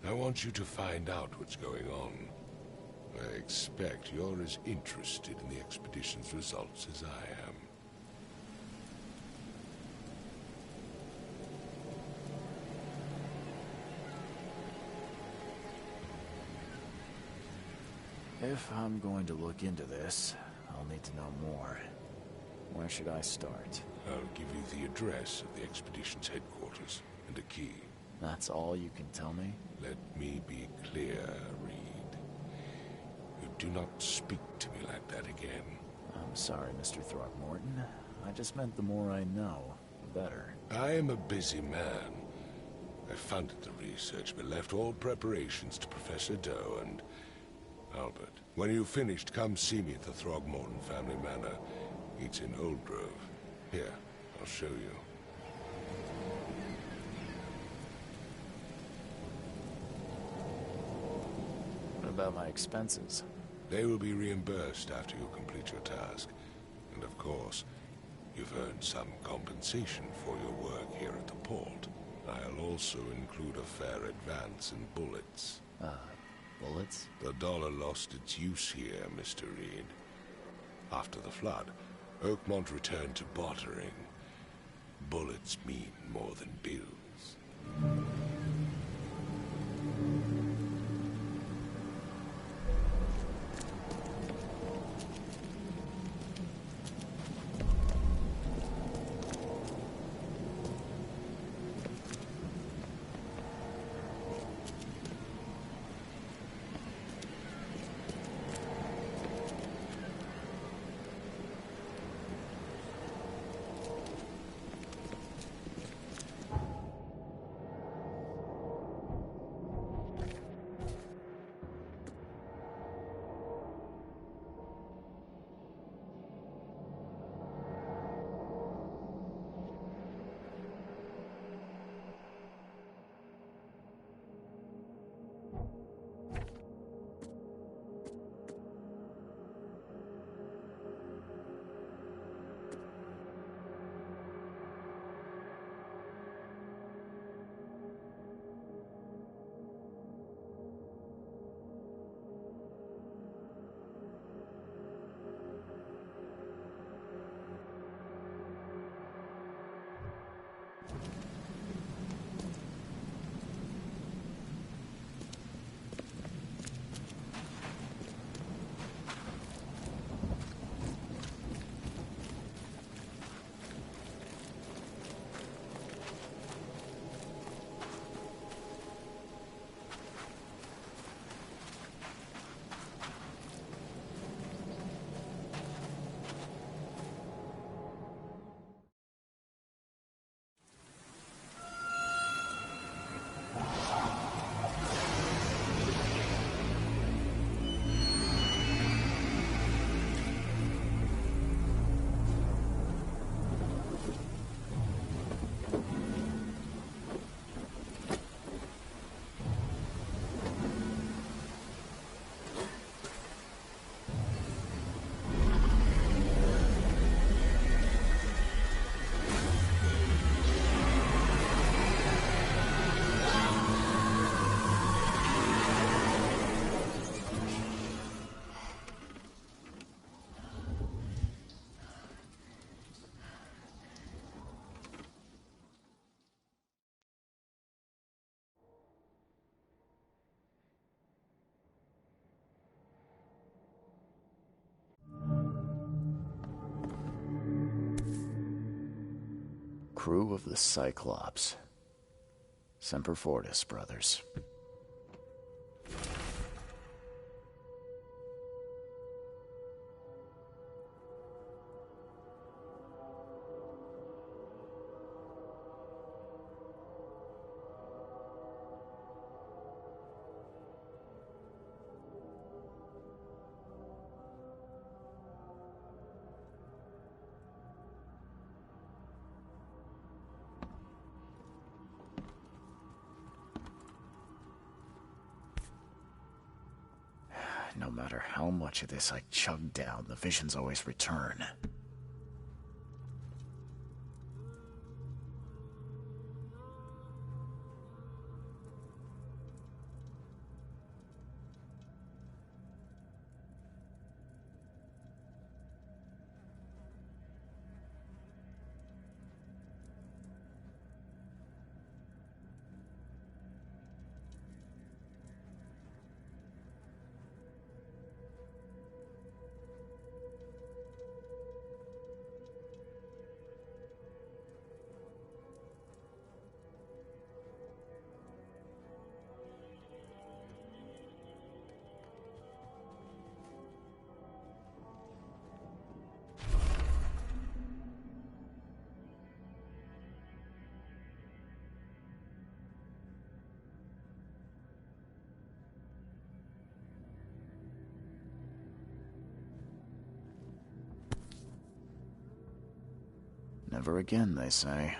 I want you to find out what's going on. I expect you're as interested in the expedition's results as I am. If I'm going to look into this, I'll need to know more. Where should I start? I'll give you the address of the expedition's headquarters and a key. That's all you can tell me? Let me be clear, Reed. You do not speak to me like that again. I'm sorry, Mr. Throgmorton. I just meant the more I know, the better. I am a busy man. I funded the research, but left all preparations to Professor Doe and Albert. When you've finished, come see me at the Throgmorton family manor. It's in Old Grove. Here, I'll show you. What about my expenses? They will be reimbursed after you complete your task. And of course, you've earned some compensation for your work here at the port. I'll also include a fair advance in bullets. Bullets? The dollar lost its use here, Mr. Reed. After the flood, Oakmont returned to bartering. Bullets mean more than bills. crew of the Cyclops. Semper Fortis, brothers. No matter how much of this I chug down, the visions always return. Never again, they say.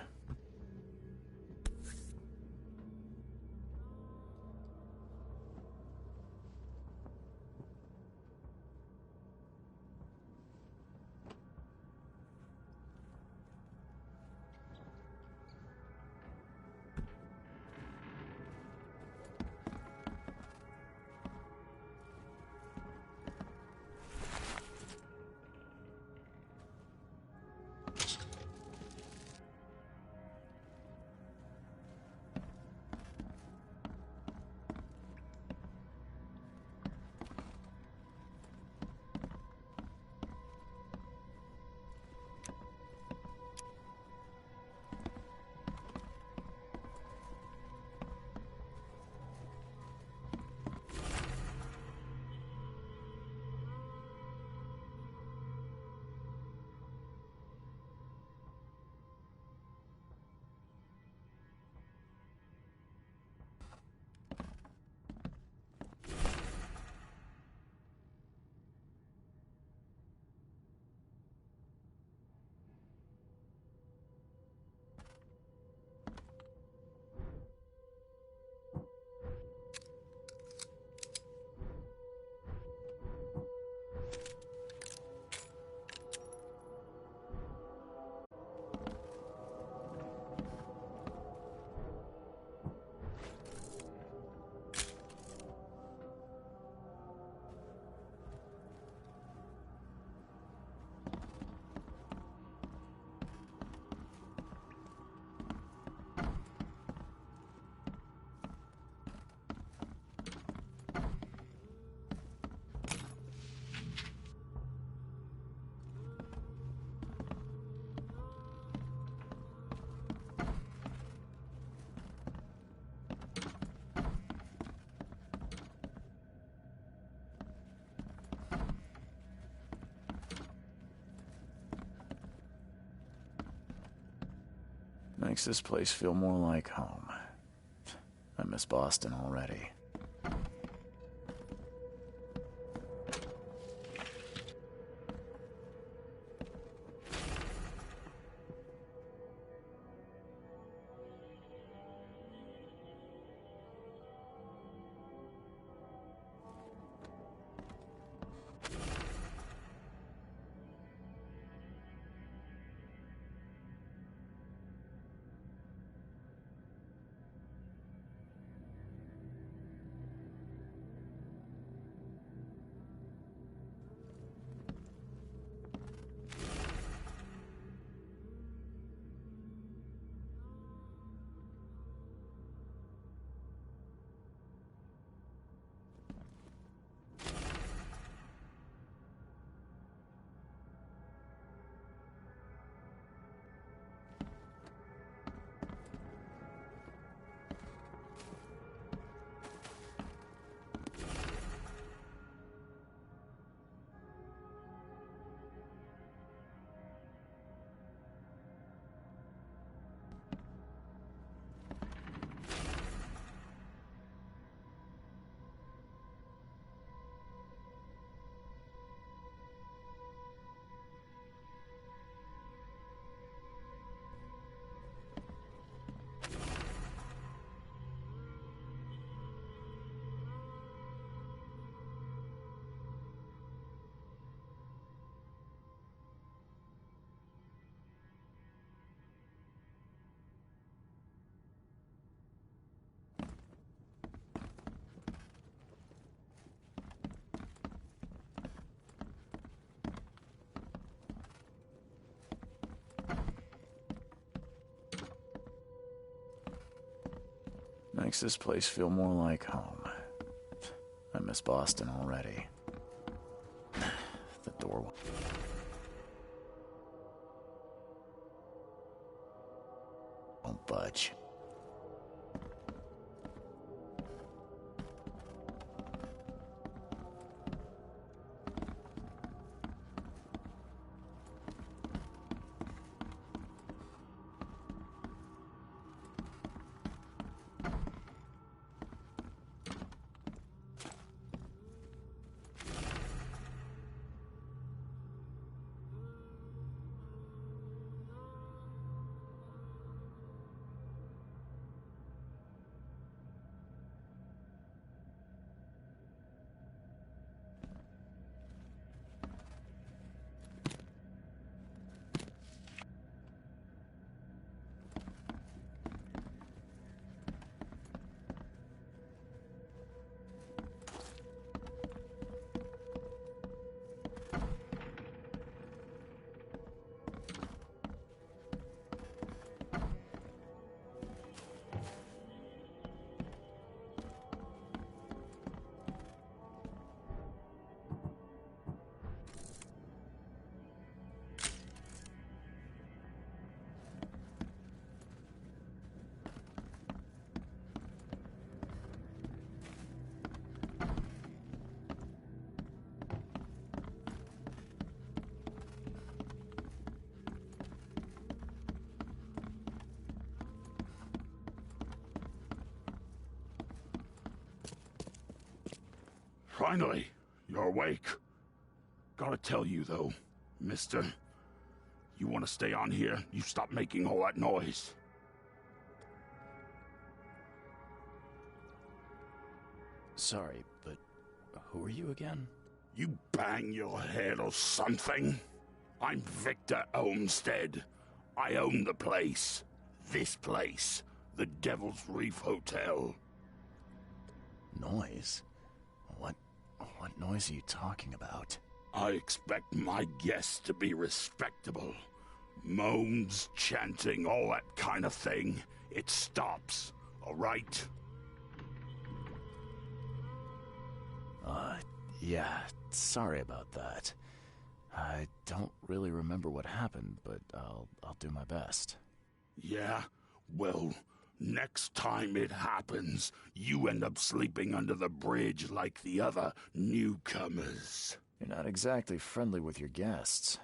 Makes this place feel more like home. I miss Boston already. Makes this place feel more like home. I miss Boston already. The door won't budge. Finally, you're awake. Gotta tell you, though, mister, you want to stay on here, you stop making all that noise. Sorry, but who are you again? You bang your head or something? I'm Victor Olmsted. I own the place. This place. The Devil's Reef Hotel. Noise? What noise are you talking about? I expect my guests to be respectable. Moans, chanting, all that kind of thing. It stops, all right? Yeah, sorry about that. I don't really remember what happened, but I'll do my best. Yeah? Well, next time it happens, you end up sleeping under the bridge like the other newcomers. You're not exactly friendly with your guests.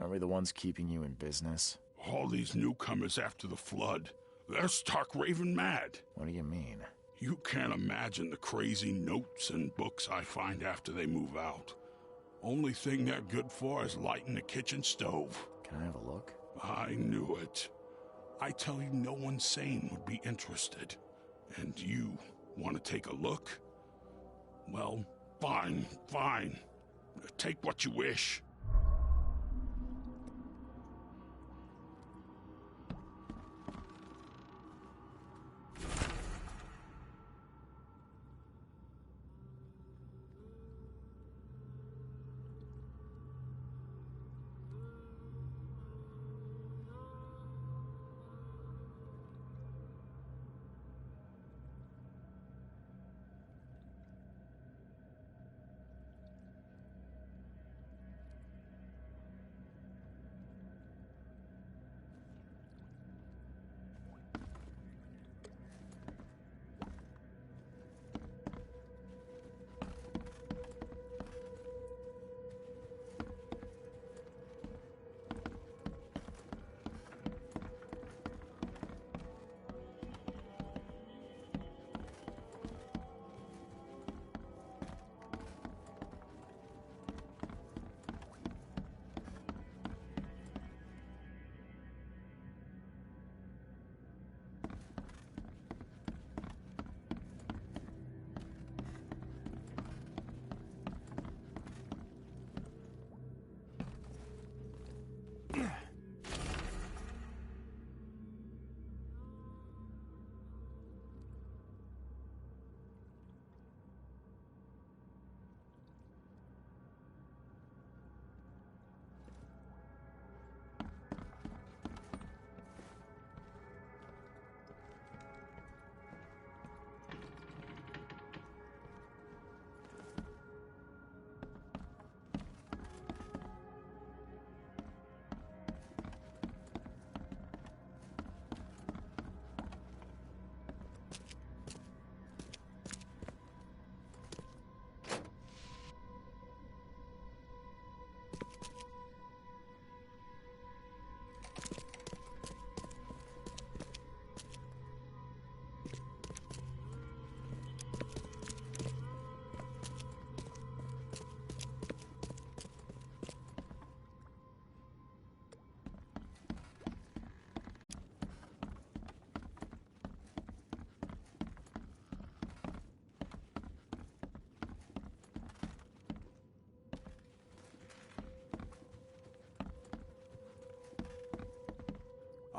Are we the ones keeping you in business? All these newcomers after the flood, they're stark raving mad. What do you mean? You can't imagine the crazy notes and books I find after they move out. Only thing they're good for is lighting the kitchen stove. Can I have a look? I knew it. I tell you, no one sane would be interested. And you want to take a look? Well, fine. Take what you wish.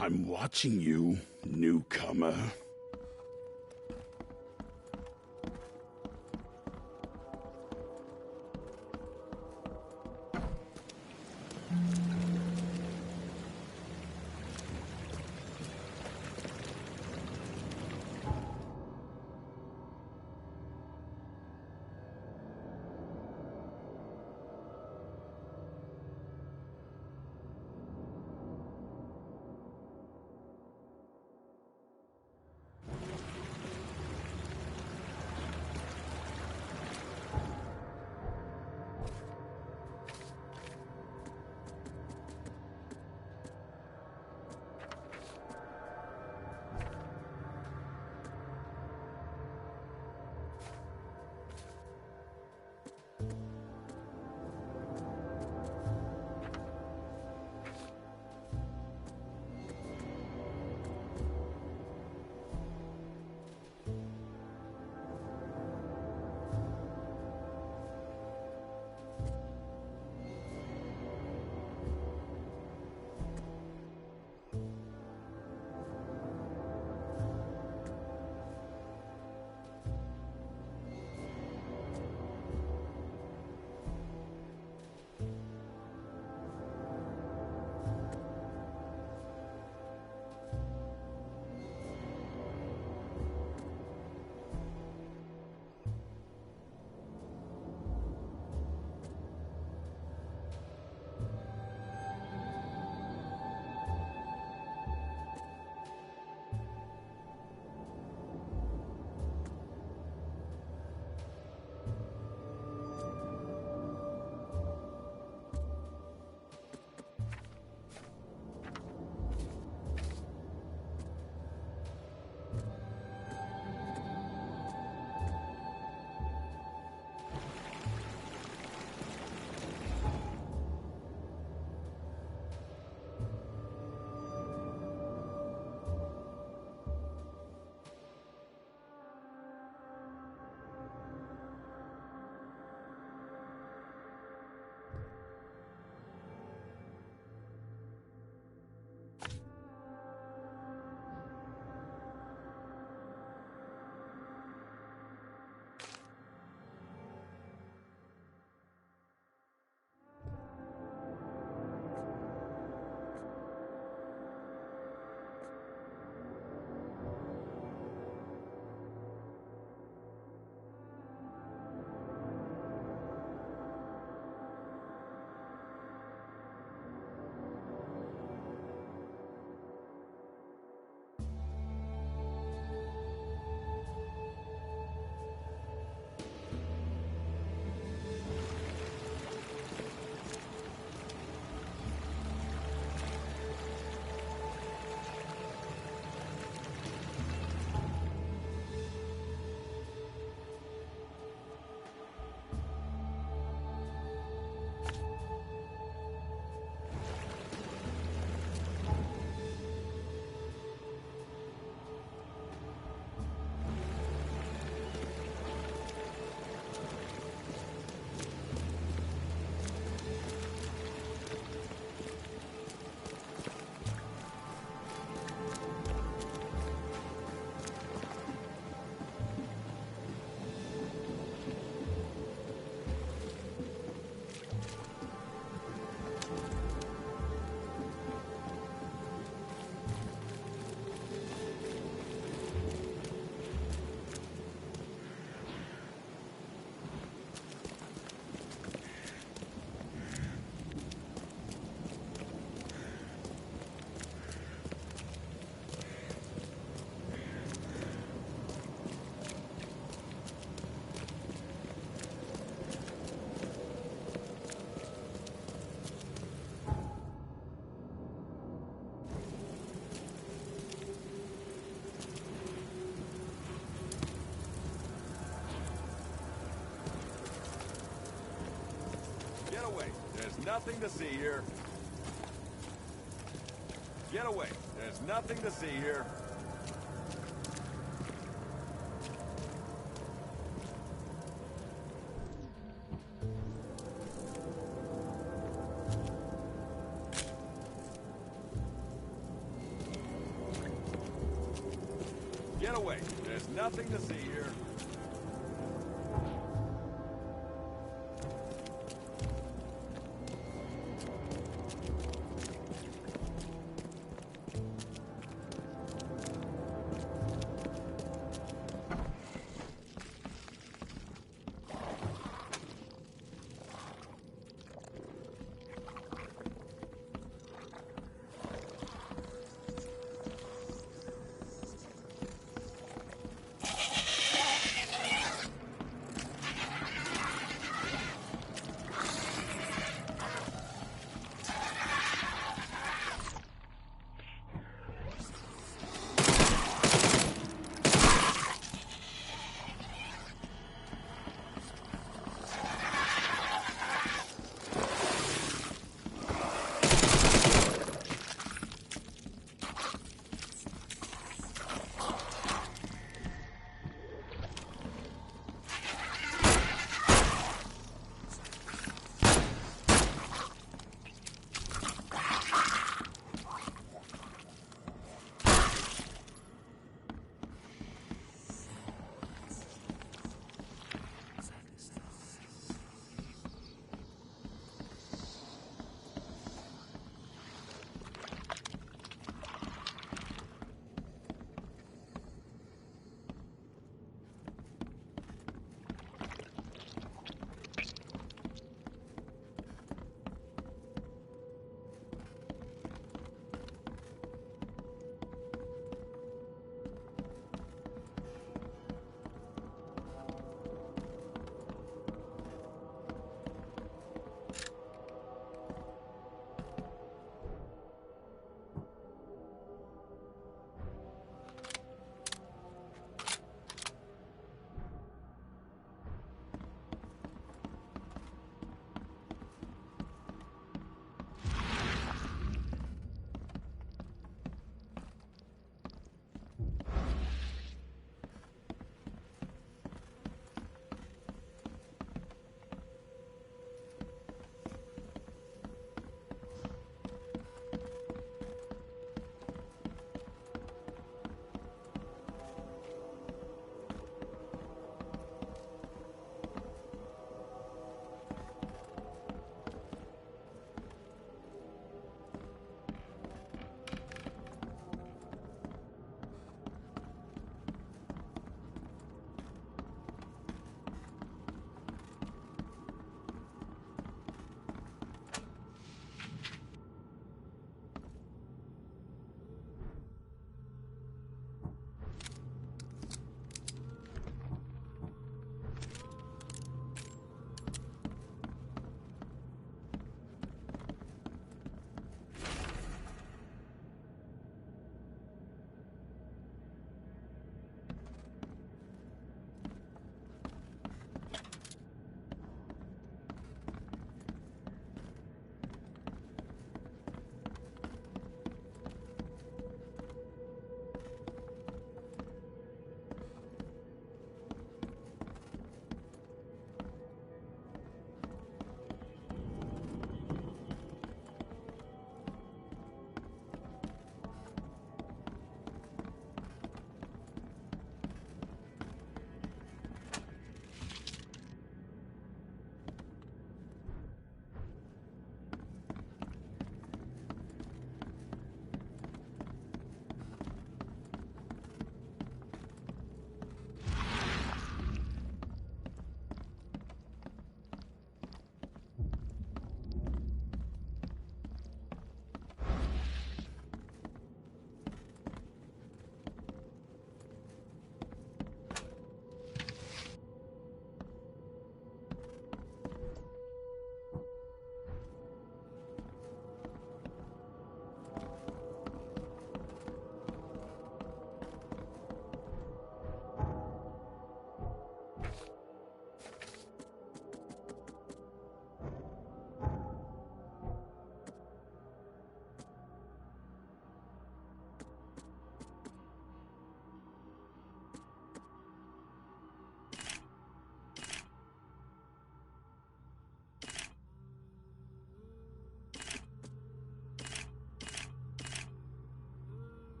I'm watching you, newcomer. There's nothing to see here. Get away. There's nothing to see here. Get away. There's nothing to see here.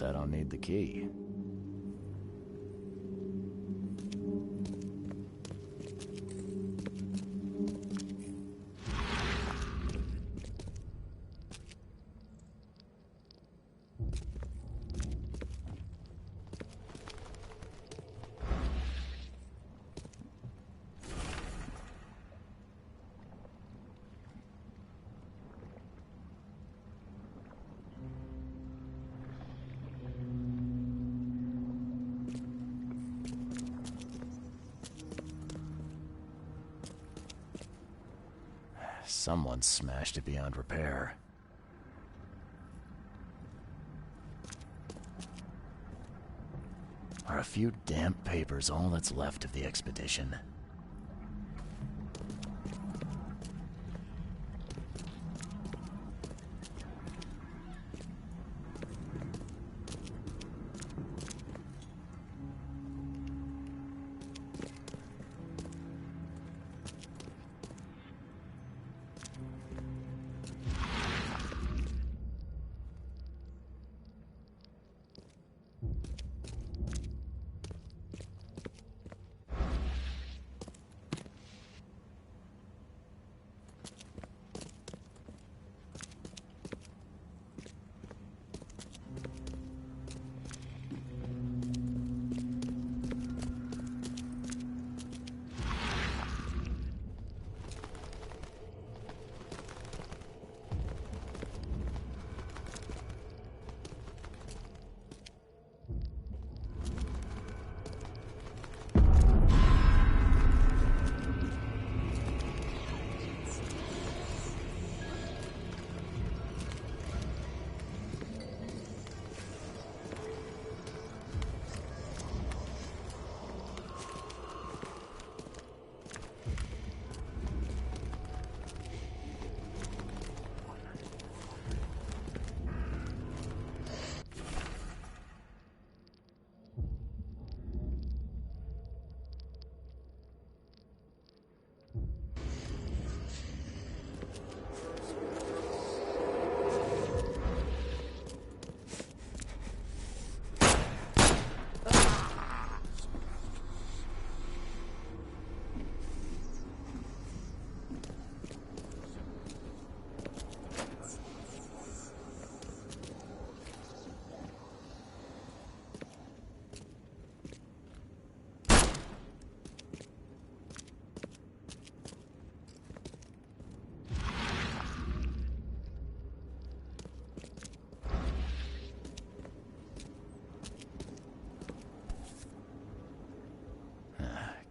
Guess I don't need the key. Someone smashed it beyond repair. Are a few damp papers all that's left of the expedition?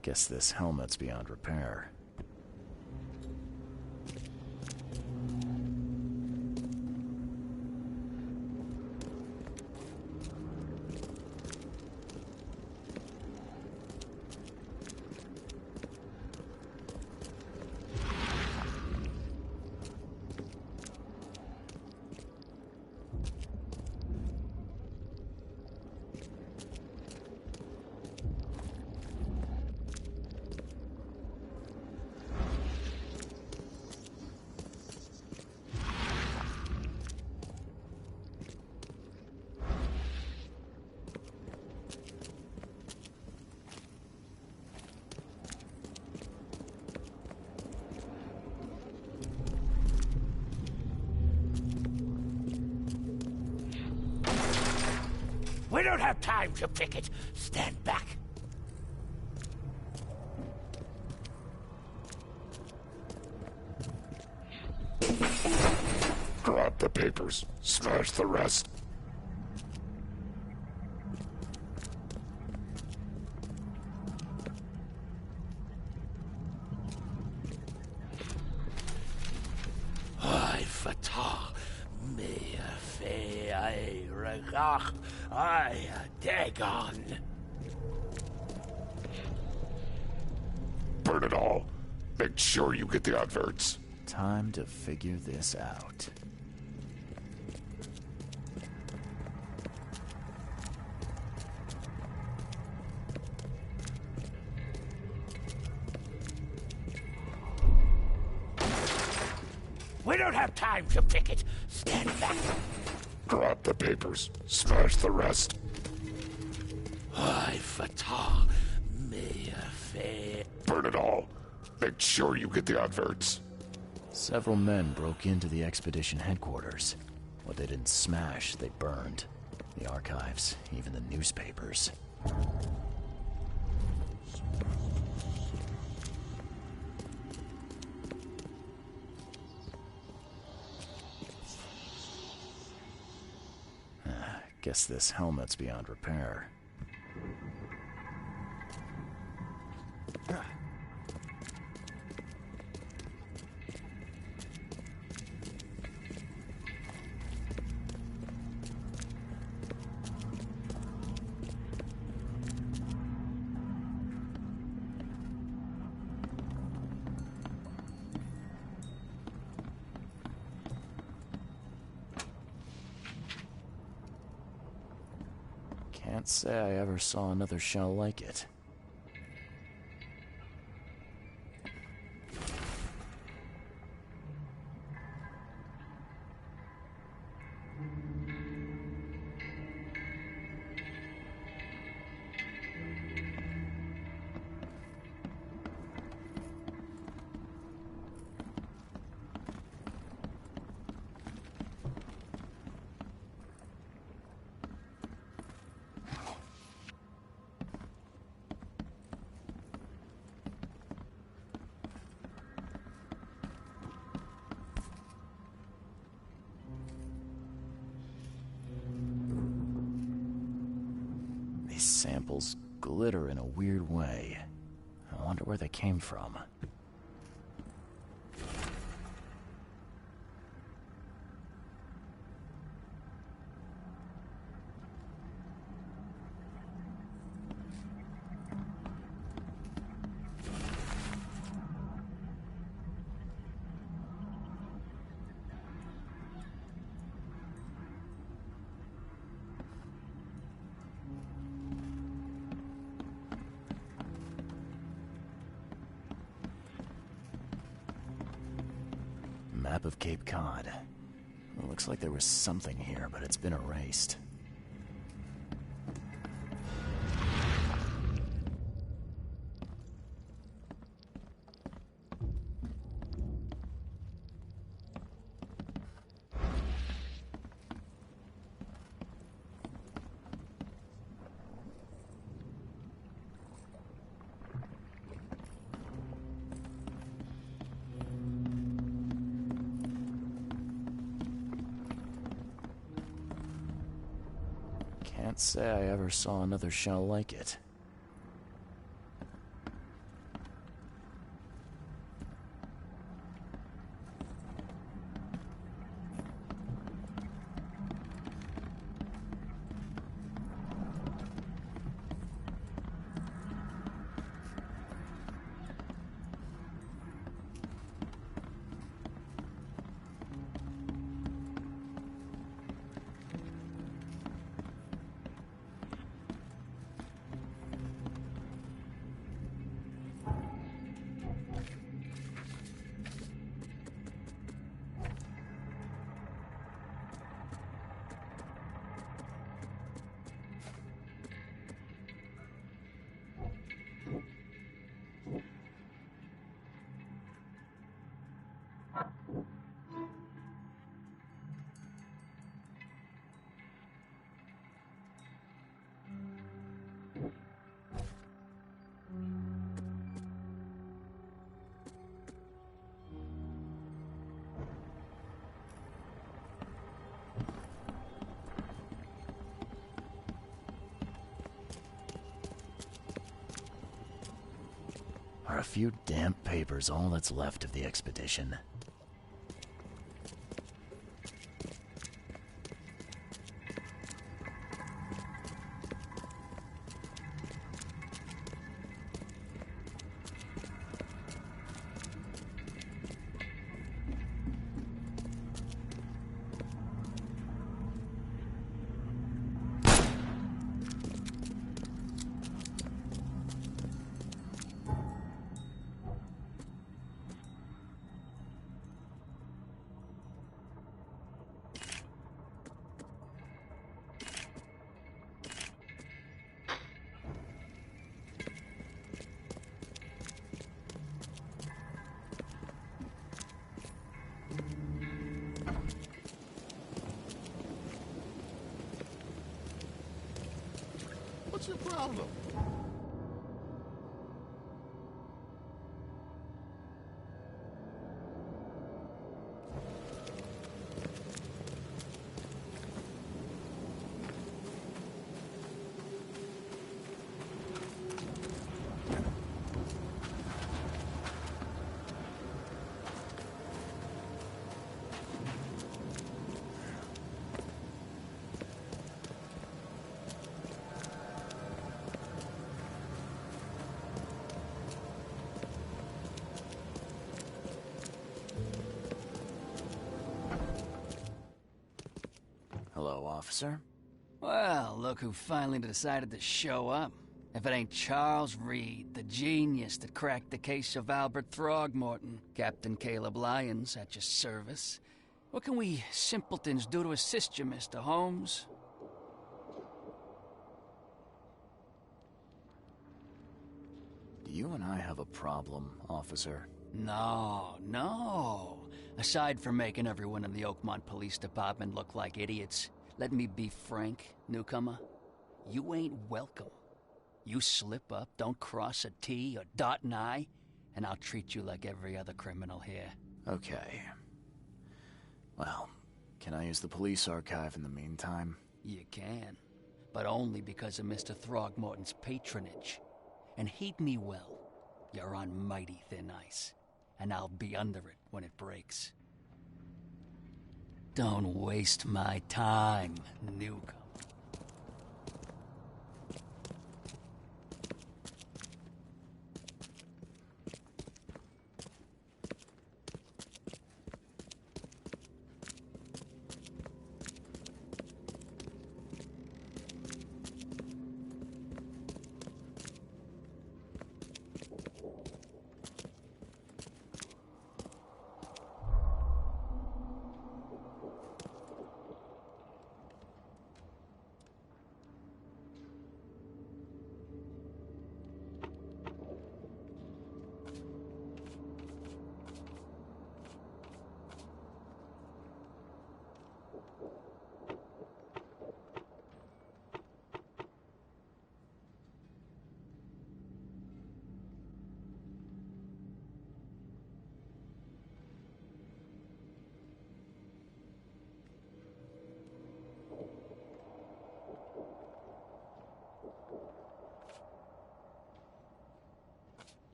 Guess this helmet's beyond repair. We don't have time to pick it. Stand back. Grab the papers. Smash the rest. Ay, fatah. Me fe ay regach. Ay, Dagon. Burn it all. Make sure you get the adverts. Time to figure this out. We don't have time to pick it. Stand back. Grab the papers. Smash the rest. I fatah me fair. Burn it all. Make sure you get the adverts. Several men broke into the expedition headquarters. What they didn't smash, they burned. The archives, even the newspapers. Guess this helmet's beyond repair. Can't say I ever saw another shell like it. These samples glitter in a weird way. I wonder where they came from. Map of Cape Cod. It looks like there was something here, but it's been erased. Can't say I ever saw another shell like it. Are a few damp papers all that's left of the expedition? problem? Hello, officer. Well, look who finally decided to show up. If it ain't Charles Reed, the genius that cracked the case of Albert Throgmorton. Captain Caleb Lyons at your service. What can we simpletons do to assist you, Mr. Holmes? Do you and I have a problem, officer? No. Aside from making everyone in the Oakmont Police Department look like idiots, let me be frank, newcomer. You ain't welcome. You slip up, don't cross a T or dot an I, and I'll treat you like every other criminal here. Okay. Well, can I use the police archive in the meantime? You can, but only because of Mr. Throgmorton's patronage. And heed me well, you're on mighty thin ice, and I'll be under it when it breaks. Don't waste my time, newcomer.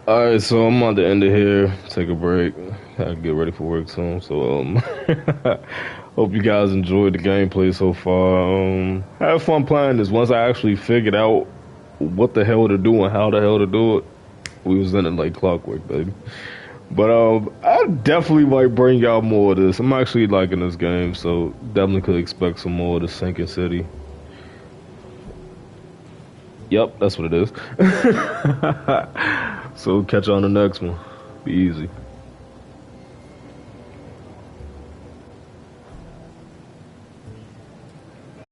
Alright, so I'm on the end of here. Take a break. I get ready for work soon. So hope you guys enjoyed the gameplay so far. Have fun playing this. Once I actually figured out what the hell to do and how the hell to do it, we was in it like clockwork, baby. But I definitely might bring y'all more of this. I'm actually liking this game, so definitely could expect some more of the Sinking City. Yep, that's what it is. So catch you on the next one. Be easy.